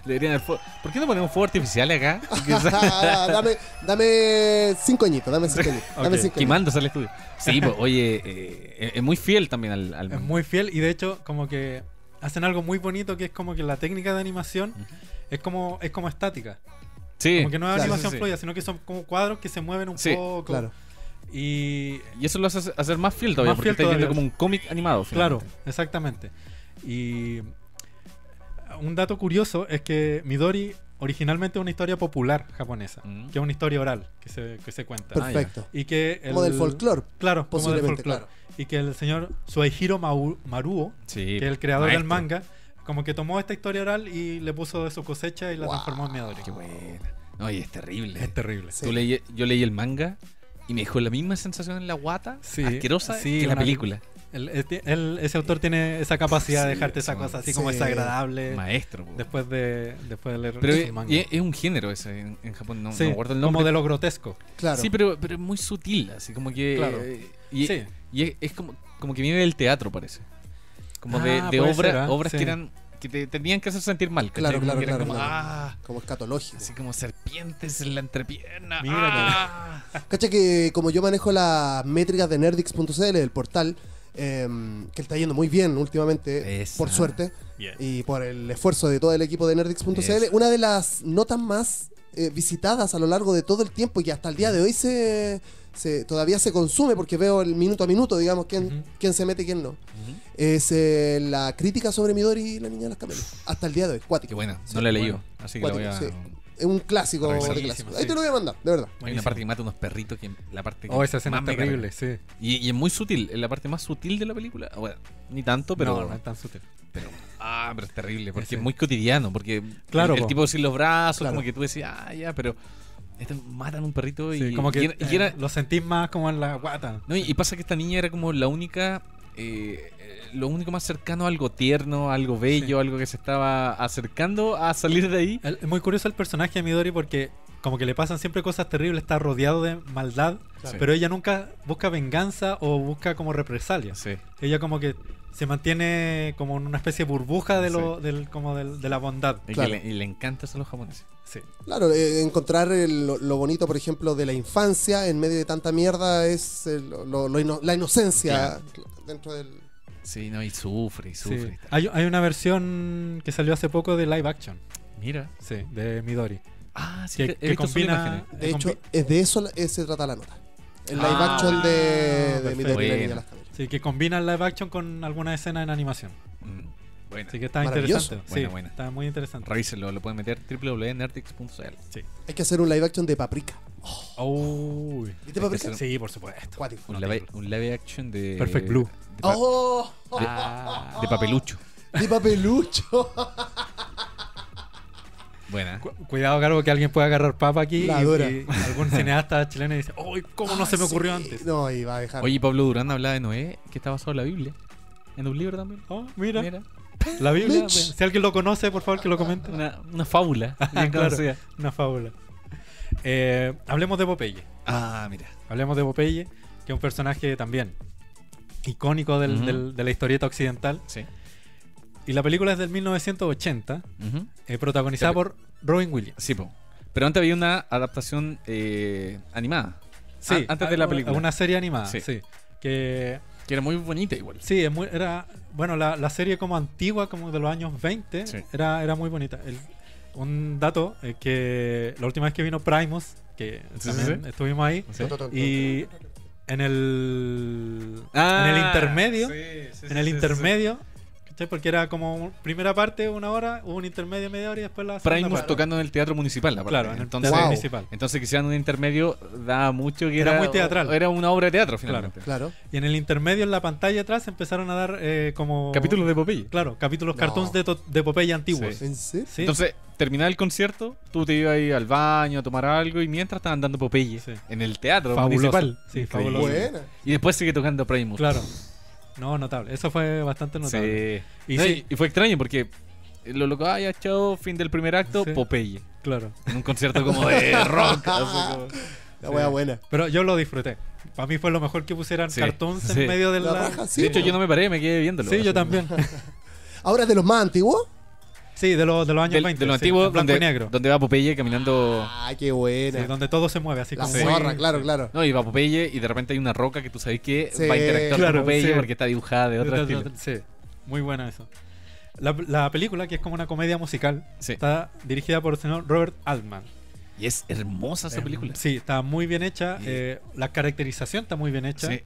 Deberían haber ¿Por qué no ponemos fuego artificial acá? dame 5 añitos, dame 5 añitos. Dame Ok. 5 añitos. Quemándose al estudio. Sí, pues, oye, es muy fiel también al Es manga. muy fiel y de hecho como que hacen algo muy bonito que es como que la técnica de animación es como estática. Sí. Como que no es Claro, animación sí, sí. fluida, sino que son como cuadros que se mueven un Sí, poco. Claro. Y eso lo hace hacer más fiel todavía, porque está viendo como un cómic animado. Claro, exactamente. Y un dato curioso es que Midori originalmente es una historia popular japonesa, que es una historia oral que se cuenta. Perfecto. Y que como del folclore. Claro, como del posiblemente, folclore. claro. Y que el señor Suehiro Maruo, que es el creador del manga, como que tomó esta historia oral y le puso de su cosecha y la transformó en Midori. Qué buena. No, y es terrible. Es terrible. Sí. Yo leí el manga y me dejó la misma sensación en la guata, asquerosa, que la película. Ese autor tiene esa capacidad de dejarte esa cosa así como desagradable. Maestro. Después de leer pero manga. Es un género ese en Japón, no me acuerdo el nombre. Como de lo grotesco. Claro. Sí, pero es muy sutil, así como que... Claro. Y es como que viene del teatro, parece. Como de obras que te tenían que hacer sentir mal. Claro. Como, como escatológico. Así como serpientes en la entrepierna. Mira Cacha que como yo manejo las métricas de nerdix.cl, el portal, que está yendo muy bien últimamente, por suerte, y por el esfuerzo de todo el equipo de nerdix.cl, una de las notas más visitadas a lo largo de todo el tiempo y que hasta el día de hoy todavía se consume, porque veo el minuto a minuto, digamos, quién se mete y quién no. Es la crítica sobre Midori y la niña de las camelias. Hasta el día de hoy, cuático. Qué buena, no la he leído, así que cuático, la voy a... Es un clásico de clásicos. Ahí te lo voy a mandar, de verdad. Hay una parte que mata unos perritos, que la parte esa escena más es terrible, sí. Y es muy sutil, es la parte más sutil de la película. Bueno, ni tanto, pero... No es tan sutil. Pero es terrible, porque es muy cotidiano, porque el tipo sin los brazos, como que tú decías, pero... matan un perrito y como que lo sentís más como en la guata. No, y pasa que esta niña era como la única, lo único más cercano a algo tierno, algo bello, algo que se estaba acercando a salir de ahí. Es muy curioso el personaje de Midori porque como que le pasan siempre cosas terribles, está rodeado de maldad, pero ella nunca busca venganza o busca como represalia. Ella como que se mantiene como en una especie de burbuja de de la bondad. Y le encanta eso a los japoneses. Sí. Claro, encontrar lo bonito, por ejemplo, de la infancia en medio de tanta mierda es la inocencia dentro del... Sí, no, y sufre. Sí. Hay una versión que salió hace poco de live action. Mira. Sí, de Midori. Sí, que combina... De hecho, de eso se trata la nota. El live action de Midori y la niña de las camelias. Sí, que combina el live action con alguna escena en animación. Bueno. Así que está interesante. Buena. Está muy interesante. Revísenlo, lo pueden meter www.nerdix.cl. Sí. Hay que hacer un live action de Paprika. ¿Viste Paprika? Sí, por supuesto. Un live action de Perfect Blue. De Papelucho. De Papelucho. Buena. Cuidado, Cargo, que alguien pueda agarrar papa aquí y algún cineasta chileno dice, ¿cómo no se me ocurrió antes? No, iba a dejar. Oye, Pablo Durán hablaba de Noé, que está basado en la Biblia. En un libro también. Mira. La Biblia, si alguien lo conoce, por favor que lo comente. Una fábula. Claro, una fábula. Hablemos de Popeye. Mira. Hablemos de Popeye, que es un personaje también icónico de la historieta occidental. Sí. Y la película es del 1980, protagonizada por Robin Williams. Sí, pero antes había una adaptación animada. Sí, antes de la película. Una serie animada, sí. Que era muy bonita igual. Sí, la serie como antigua, como de los años 20, era muy bonita. Un dato es que la última vez que vino Primus, que también estuvimos ahí, y en el intermedio, ¿cachai? Porque era como primera parte, 1 hora, hubo un intermedio, media hora y después la segunda Primus parte. tocando en el teatro municipal. Claro, en el teatro municipal. Entonces que sean un intermedio daba mucho que era muy teatral. Era una obra de teatro finalmente. Claro. Y en el intermedio, en la pantalla atrás, empezaron a dar como... capítulos de Popeye. Claro, capítulos cartoons de Popeye antiguos. ¿En serio? Sí. Entonces, terminaba el concierto, tú te ibas ahí al baño a tomar algo y mientras estaban dando Popeye en el teatro municipal. Sí, fabuloso. Buena. Y después sigue tocando Primus. Claro. No, notable. Eso fue bastante notable. Sí. Y fue extraño porque lo loco, ya chao, fin del primer acto, Popeye. Claro. En un concierto como de rock. La wea buena. Pero yo lo disfruté. Para mí fue lo mejor que pusieran cartoons en medio de la... raja, de hecho, yo no me paré, me quedé viéndolo. Sí, yo también. Ahora, de los más antiguos. Sí, de los años 20. De los antiguos, blanco y negro. Donde va Popeye caminando. Qué buena. Sí, donde todo se mueve, así la como. zorra, claro. No, y va Popeye y de repente hay una roca que tú sabes que va a interactuar con Popeye porque está dibujada de otro estilo. Sí, muy buena eso. La película, que es como una comedia musical, está dirigida por el señor Robert Altman. Y es hermosa esa película. Sí, está muy bien hecha. La caracterización está muy bien hecha. Sí.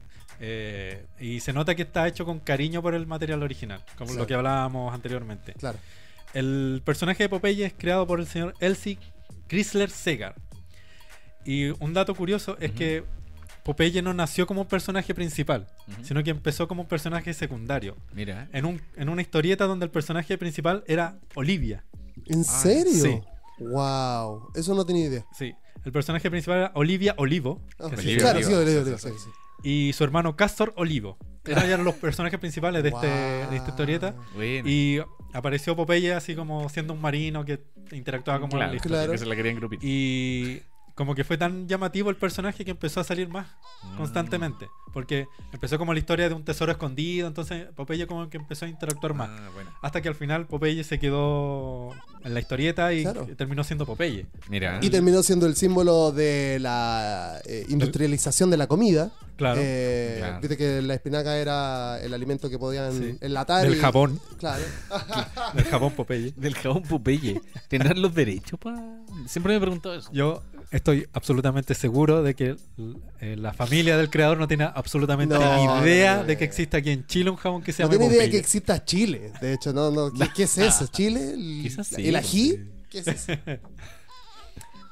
Y se nota que está hecho con cariño por el material original, como lo que hablábamos anteriormente. Claro. El personaje de Popeye es creado por el señor Elsie Chrysler Segar. Y un dato curioso es que Popeye no nació como un personaje principal, sino que empezó como un personaje secundario. Mira. En una historieta donde el personaje principal era Olivia. ¿En serio? Sí. Wow, eso no tenía idea. Sí. El personaje principal era Olivia Olivo. Claro, sí, Olivia, sí. Y su hermano Castor Olivo. Eran los personajes principales de esta historieta. Bueno. Y apareció Popeye así como siendo un marino que interactuaba como Claro, la historia. que se la querían grupir. Y como que fue tan llamativo el personaje que empezó a salir más constantemente. Porque empezó como la historia de un tesoro escondido. Entonces Popeye como que empezó a interactuar más. Bueno. Hasta que al final Popeye se quedó en la historieta y Claro. terminó siendo Popeye. Mira. Y terminó siendo el símbolo de la industrialización de la comida. Claro. Claro. Viste que la espinaca era el alimento que podían enlatar. Del jabón. Claro. Del jabón Popeye. Del jabón Popeye. ¿Tendrán los derechos Siempre me he preguntado eso. Yo estoy absolutamente seguro de que la familia del creador no tiene absolutamente No, idea no, de que existe aquí en Chile un jabón que se No llama tiene idea de Popeye. que exista Chile. De hecho, no. ¿Qué es eso? ¿Chile? Quizás sí. ¿El ají? Sí. ¿Qué es eso?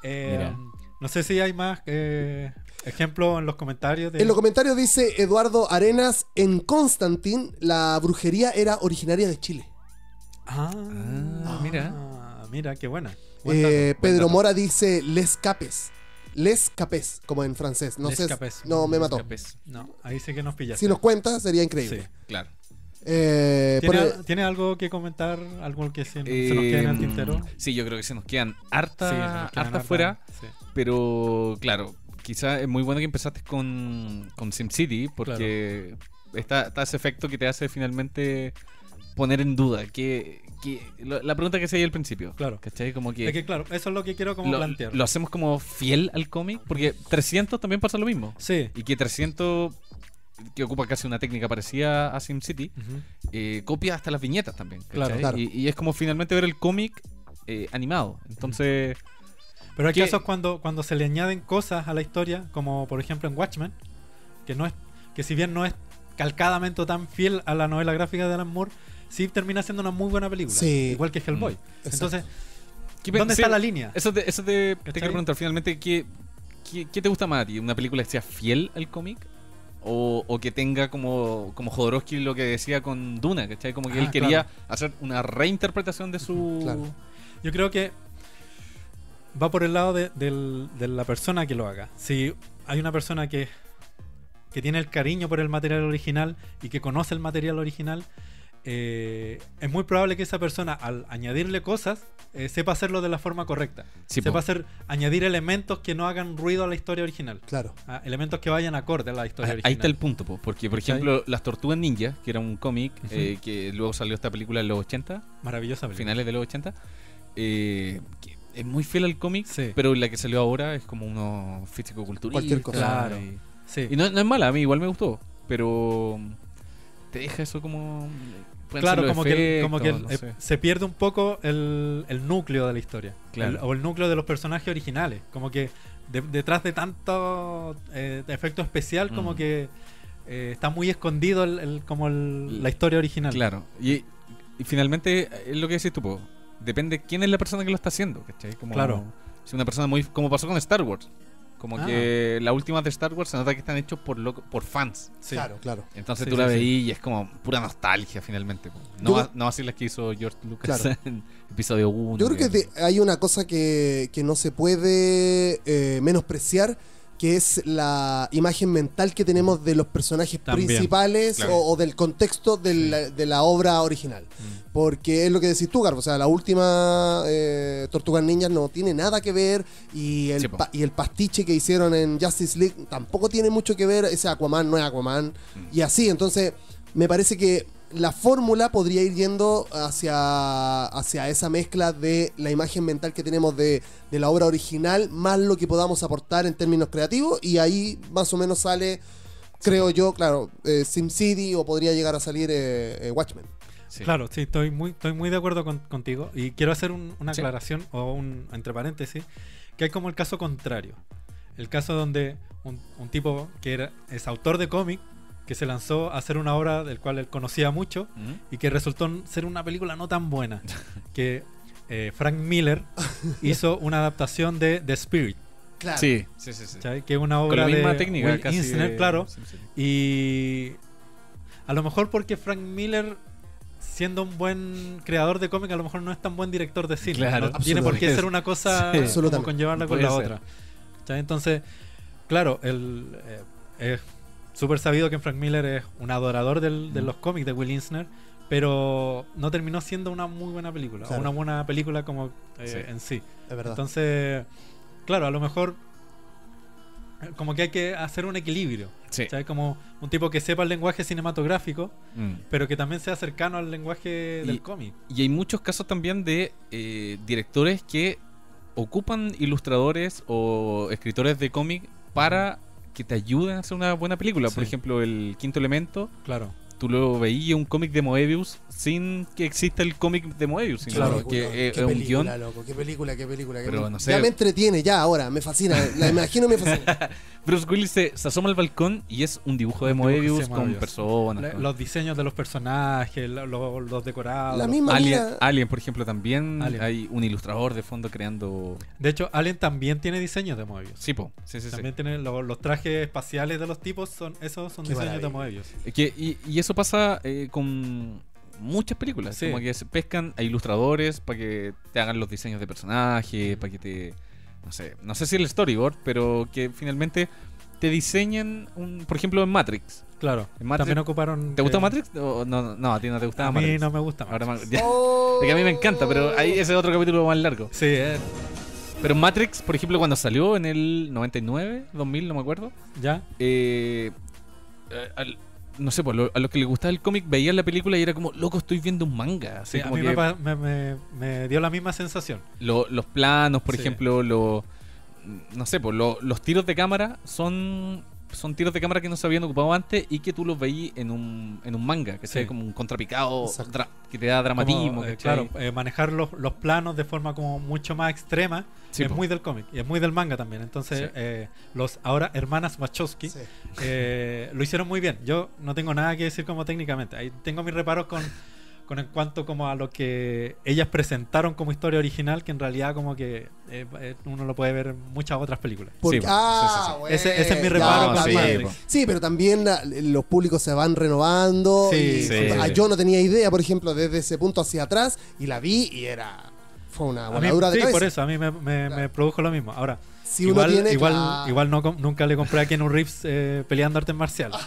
Mira. No sé si hay más ejemplos en los comentarios. En los comentarios dice Eduardo Arenas: en Constantine, la brujería era originaria de Chile. Mira, qué buena. Pedro Mora dice Les Capes. Les Capes, como en francés. No Les sé. Capes. No, me mató. No, ahí sí que nos pillaste. Si nos cuenta, sería increíble. Sí. Claro. ¿Tiene algo que comentar? ¿Algo que se nos quede en el tintero? Sí, yo creo que se nos quedan Sí, harta fuera. Sí. Pero claro, quizá es muy bueno que empezaste con SimCity porque está ese efecto que te hace finalmente poner en duda la pregunta que se dio al principio. Claro. ¿Cachai? Como que, Es que claro, eso es lo que quiero como plantear. lo hacemos como fiel al cómic, porque 300 también pasa lo mismo. Sí. Y que 300, que ocupa casi una técnica parecida a SimCity, copia hasta las viñetas también. ¿cachai? Claro. Y es como finalmente ver el cómic animado. Entonces... Pero hay ¿Qué? casos cuando se le añaden cosas a la historia, como por ejemplo en Watchmen, que si bien no es calcadamente tan fiel a la novela gráfica de Alan Moore, sí termina siendo una muy buena película. Sí. Igual que Hellboy. Entonces, ¿Qué ¿dónde sí, está la línea? Eso te quiero ¿Cachai? preguntar finalmente, ¿qué te gusta más a ti? ¿Una película que sea fiel al cómic? O que tenga como Jodorowsky lo que decía con Duna, ¿cachai? Como que él quería hacer una reinterpretación de su... Claro. Yo creo que va por el lado de la persona que lo haga. Si hay una persona que tiene el cariño por el material original y que conoce el material original, es muy probable que esa persona, al añadirle cosas, sepa hacerlo de la forma correcta. Sí, sepa añadir elementos que no hagan ruido a la historia original. Claro. Elementos que vayan acorde a la historia original. Ahí está el punto, porque por ¿Cachai? ejemplo Las Tortugas Ninja, que era un cómic que luego salió esta película en los 80, Maravillosa película. finales de los 80, que es muy fiel al cómic, Sí. pero la que salió ahora es como uno físico-culturista. Cualquier cosa. Claro. Sí. Y no es mala, a mí igual me gustó, pero te deja eso como... pueden Claro, ser los como que efectos, no sé. se pierde un poco el núcleo de la historia. Claro. O el núcleo de los personajes originales. Como que detrás de tanto efecto especial, como que está muy escondido la historia original. Claro. Y finalmente es lo que decís tú, po. Depende quién es la persona que lo está haciendo, ¿cachai? Como, Claro. Si una persona muy... Como pasó con Star Wars. Como que las últimas de Star Wars se nota que están hechos por fans. Sí. Claro. Entonces Sí, tú la sí, veís y es como pura nostalgia finalmente. Po. No así las que hizo George Lucas Claro. en episodio 1. Yo creo que hay una cosa que no se puede menospreciar, que es la imagen mental que tenemos de los personajes También, principales claro. o del contexto de la obra original. Porque es lo que decís tú, Garbo. O sea, la última Tortugas Ninjas no tiene nada que ver y Sí, po. y el pastiche que hicieron en Justice League tampoco tiene mucho que ver. Ese Aquaman no es Aquaman. Y así, entonces me parece que la fórmula podría ir yendo hacia esa mezcla de la imagen mental que tenemos de la obra original, más lo que podamos aportar en términos creativos, y ahí más o menos sale, creo yo, claro, SimCity, o podría llegar a salir Watchmen. Sí. Claro, sí, estoy muy de acuerdo contigo. Y quiero hacer una Sí. aclaración, o entre paréntesis, que hay como el caso contrario. El caso donde un tipo que es autor de cómic, que se lanzó a hacer una obra del cual él conocía mucho y que resultó ser una película no tan buena. Que Frank Miller hizo una adaptación de The Spirit. Claro. Sí. Que es una obra con la misma de técnica, Will casi Eisner, de claro. Sin City. Y a lo mejor porque Frank Miller, siendo un buen creador de cómic, a lo mejor no es tan buen director de cine. Claro, no tiene por qué ser una cosa Sí. como conllevarla con Puede la ser. otra. ¿Cachai? Entonces, claro, es súper sabido que Frank Miller es un adorador de los cómics de Will Eisner, pero no terminó siendo una muy buena película, Claro. o una buena película como Sí. en sí. Es verdad. Entonces, claro, a lo mejor como que hay que hacer un equilibrio. Sí. ¿Cachai? Como un tipo que sepa el lenguaje cinematográfico, Mm. pero que también sea cercano al lenguaje del cómic. Y hay muchos casos también de directores que ocupan ilustradores o escritores de cómic para que te ayuden a hacer una buena película. Por Sí. ejemplo, El Quinto Elemento, Claro. tú lo veías un cómic de Moebius sin que exista el cómic de Moebius, sino Claro, que es qué un película, guión. loco, qué película. Pero no sé. Ya me entretiene, ya ahora, me fascina. La imagino, me fascina. Bruce Willis se asoma al balcón y es un dibujo de Un dibujo Moebius de con Moebius. personas. con- Los diseños de los personajes, los decorados. La misma Alien, mina- Alien, por ejemplo, también Alien. hay un ilustrador de fondo creando. De hecho, Alien también tiene diseños de Moebius. Sí, po. Sí. También tiene los trajes espaciales de los tipos, son Qué diseños maravilla. de Moebius. Y eso pasa con muchas películas. Sí. Como que se pescan a ilustradores para que te hagan los diseños de personajes, para que te. No sé si el storyboard, pero que finalmente te diseñen por ejemplo, en Matrix. Claro. En Matrix- También ocuparon. ¿Te gusta que- Matrix? O no, a ti no te gustaba A mí Matrix. no me gusta Ahora Matrix. ya. Oh. Es que a mí me encanta, pero ahí ese es otro capítulo más largo. Sí, Pero Matrix, por ejemplo, cuando salió en el 99, 2000, no me acuerdo. ya. No sé, pues a los que les gustaba el cómic veían la película y era como, loco, estoy viendo un manga. Así Sí, a como mí que me dio la misma sensación. los planos, por Sí. ejemplo, no sé, pues los tiros de cámara son tiros de cámara que no se habían ocupado antes y que tú los veías en un manga, que sea Sí. como un contrapicado Exacto. que te da dramatismo. Como, ¿cachai? claro, manejar los planos de forma como mucho más extrema Sí, es po. muy del cómic y es muy del manga también. Entonces, los ahora hermanas Wachowski Sí. lo hicieron muy bien. Yo no tengo nada que decir como técnicamente. Ahí tengo mis reparos con en cuanto como a lo que ellas presentaron como historia original, que en realidad como que uno lo puede ver en muchas otras películas. Porque- Sí, ah, sí. bueno, Ese es mi ya, reparo No, con sí, Matrix. po. Sí, pero también los públicos se van renovando. Sí, y, sí, sí. Yo no tenía idea, por ejemplo, desde ese punto hacia atrás, y la vi y fue una A mí, voladura de sí, cabeza. por eso, a mí me produjo lo mismo. Ahora, Si uno tiene, claro. igual nunca le compré a Keanu Reeves peleando artes marciales.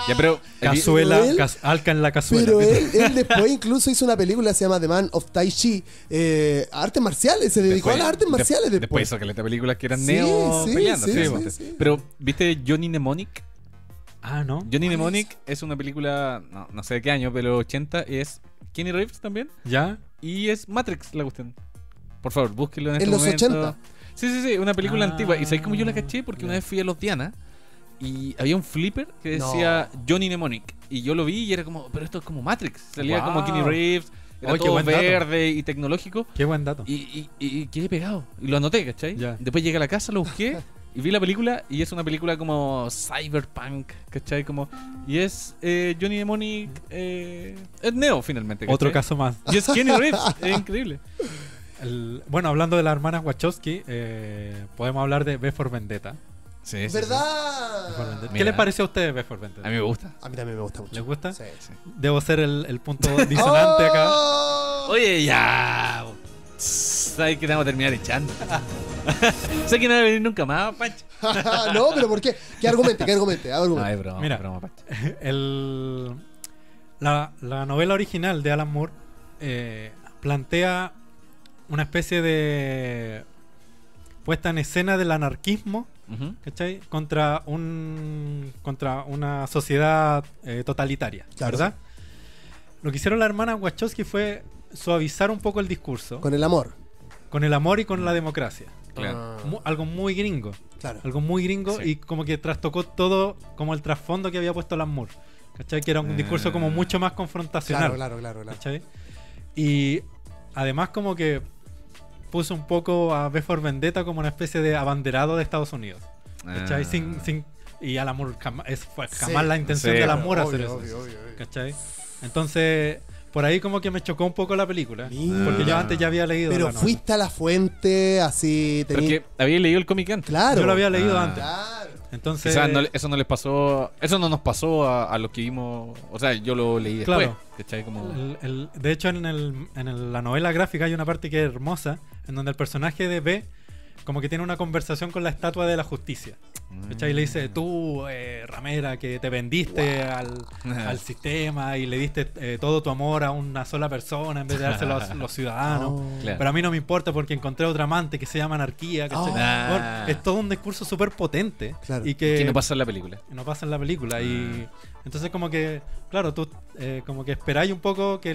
Ya, pero Cazuela, Pero él- alca en la cazuela. Pero él después incluso hizo una película que se llama The Man of Tai Chi. Artes marciales, se dedicó a las artes marciales Después después. hizo caleta de películas que eran Sí, neo sí, peleando. sí, sí, sí, po. sí. Pero, ¿viste Johnny Mnemonic? Ah, ¿no? Johnny ¿Cuál Mnemonic es una película, no sé de qué año, pero 80, es Kenny Reeves también. ¿Ya? Y es Matrix la cuestión. Por favor, búsquenlo en este En los momento. 80. Sí, una película Ah, antigua. ¿Y sabéis cómo yo la caché? Porque ya. una vez fui a los Diana y había un flipper que No. decía Johnny Mnemonic. Y yo lo vi y era como, pero esto es como Matrix. Salía Wow. como Kenny Reeves, era Oye, qué todo buen dato. verde y tecnológico. Qué buen dato. Y quedé pegado. Y lo anoté, ¿cachai? Ya. Después llegué a la casa, lo busqué y vi la película. Y es una película como cyberpunk, ¿cachai? Y es Johnny Mnemonic. Es Neo, finalmente. ¿cachai? Otro caso más. Y es Kenny Reeves. Es increíble. Bueno, hablando de las hermanas Wachowski, podemos hablar de V for Vendetta. Sí, Es sí, sí. verdad. V for Vendetta. ¿Qué Mira. les pareció a ustedes V for Vendetta? A mí me gusta. A mí también me gusta mucho. ¿Les gusta? Sí. Sí. Debo ser el punto disonante acá. ¡Oh! Oye, ya. ¿Sabes que te vamos a terminar echando? Sé que no va a venir nunca más, Pancho. No, pero ¿por qué? ¿Qué argumente? No, es broma, Mira. broma, Pancho. La novela original de Alan Moore plantea una especie de puesta en escena del anarquismo, Ujú. ¿cachai? Contra una sociedad totalitaria, Claro. ¿verdad? Lo que hicieron las hermanas Wachowski fue suavizar un poco el discurso Con el amor. con el amor y con la democracia. Claro. Ah, Algo muy gringo. claro. Algo muy gringo Sí. y como que trastocó todo como el trasfondo que había puesto Alan Moore. ¿Cachai? Que era un discurso como mucho más confrontacional. Claro. ¿Cachai? Y además como que puso un poco a V for Vendetta como una especie de abanderado de Estados Unidos. ¿Cachai? Y Alan Moore fue jamás la intención de Alan Moore hacer eso. Obvio. ¿Cachai? Entonces, por ahí como que me chocó un poco la película. Porque yo antes ya había leído. Pero fuiste a la fuente, así... Porque había leído el cómic antes. Claro. Yo lo había leído antes. Claro. Entonces, Quizás eso no les pasó. Eso no nos pasó a los que vimos. O sea, yo lo leí después. Claro. ¿Cachai? Como... de hecho, la novela gráfica hay una parte que es hermosa, en donde el personaje de B como que tiene una conversación con la estatua de la justicia. ¿Cachai? Y le dice, tú, ramera, que te vendiste al sistema y le diste todo tu amor a una sola persona en vez de dárselo a los ciudadanos. Claro. Pero a mí no me importa porque encontré otra amante que se llama anarquía. ¿Cachai? Bueno, es todo un discurso súper potente. Claro. Y que no pasa en la película. No pasa en la película. Y entonces como que, claro, tú como que esperáis un poco que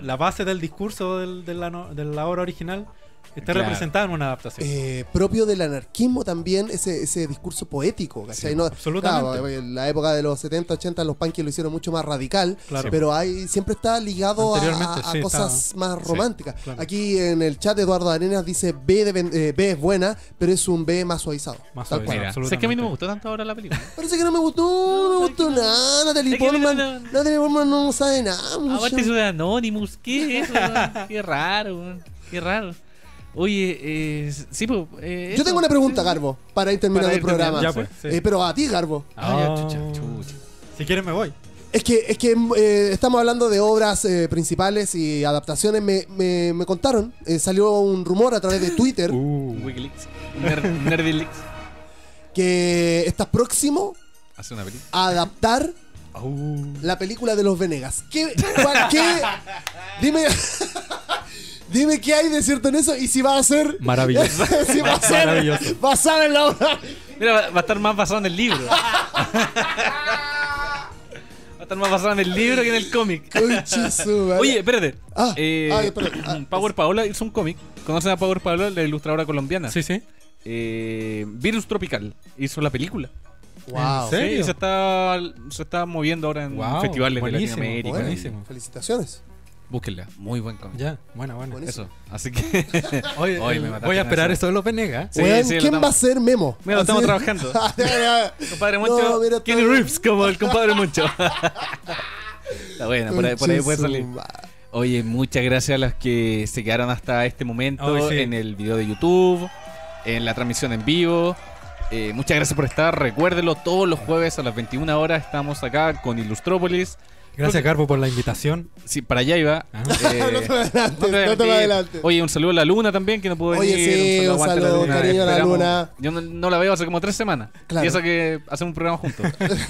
la base del discurso de la obra original está representada en una adaptación. Propio del anarquismo también ese discurso poético, ¿cachai? Sí, ¿no? absolutamente. Claro, en la época de los 70, 80 los punkies lo hicieron mucho más radical, Claro. pero siempre está ligado a cosas más románticas. Claro. Aquí en el chat Eduardo Arenas dice B es buena, pero es un B más suavizado. Más Tal suavizado. cual. Mira, absolutamente. ¿sabes que a mí no me gustó tanto ahora la película? Parece que no me gustó nada. Natalie Es que Portman no sabe nada. mucho. Aparte eso de Anonymous, ¿qué es eso? Qué raro, qué raro. Oye, sí, pues. Yo tengo una pregunta, Garbo, para ir terminando Para el ir programa. Ya, pues, sí. Pero a ti, Garbo. Chucha. Si quieres me voy. Es que estamos hablando de obras principales y adaptaciones. Me contaron, salió un rumor a través de Twitter Wikileaks. Nerdileaks. que estás próximo Hace una película. a adaptar la película de los Venegas. ¿Qué? Dime, dime qué hay de cierto en eso y si va a ser Maravilloso. si va a ser Maravilloso. basada en la obra. Mira, va a estar más basado en el libro. Va a estar más basado en el libro que en el cómic. Concha su madre. Oye, espérate. espérate. Power Paola hizo un cómic. ¿Conocen a Power Paola, la ilustradora colombiana? Sí, sí. Virus Tropical hizo la película. Wow. ¿En serio? Sí, se está moviendo ahora en Wow, festivales buenísimo, de Latinoamérica. Bueno, buenísimo. felicitaciones. Búsquenla, muy buen cómic. Ya, buena. Buenísimo. Eso, así que Oye, Hoy me mataste voy a con esperar eso. eso de los Venegas. Sí, Weón, sí, lo ¿quién estamos- va a ser Memo? Mira, lo estamos Así- trabajando. Compadre Moncho, No, mira, Kenny todo- Reeves, como el compadre Moncho. Está buena, por ahí puede Concha salir. su madre. Oye, muchas gracias a las que se quedaron hasta este momento Oh, sí. en el video de YouTube, en la transmisión en vivo. Muchas gracias por estar. Recuérdenlo, todos los jueves a las 21 horas estamos acá con Ilustrópolis. Gracias, Garbo, por la invitación. Sí, para allá iba. Ah. No te me adelantes, no te me adelantes. adelantes. Oye, un saludo a la Luna también, que no pudo Oye, venir. sí, un aguante saludo, cariño a la Esperamos- Luna. Yo no la veo hace como 3 semanas. Claro. Y eso que hacemos un programa juntos.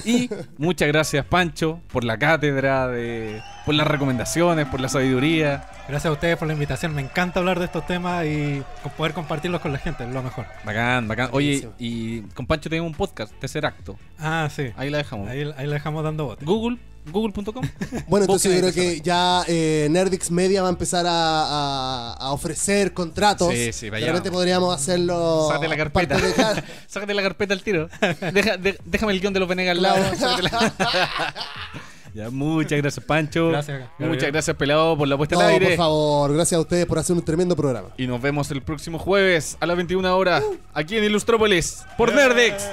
Y muchas gracias, Pancho, por la cátedra, por las recomendaciones, por la sabiduría. Gracias a ustedes por la invitación. Me encanta hablar de estos temas y poder compartirlos con la gente, es lo mejor. Bacán, bacán. Oye, Buenísimo. y con Pancho tenemos un podcast, Tercer Acto. Ah, sí. Ahí la dejamos. Ahí la dejamos dando bote. Google.com. Bueno, entonces yo Busquen creo ahí, que ya Nerdix Media va a empezar a ofrecer contratos. Sí, De vaya. repente podríamos hacerlo. Sácate la carpeta. parte de- Sácate la carpeta al tiro. Déjame el guión de los Venegas al lado. Ya, muchas gracias, Pancho. Gracias, Gabriel. Muchas gracias, Pelado, por la puesta No, al aire. por favor, gracias a ustedes por hacer un tremendo programa. Y nos vemos el próximo jueves a las 21 horas aquí en Ilustrópolis por Nerdex.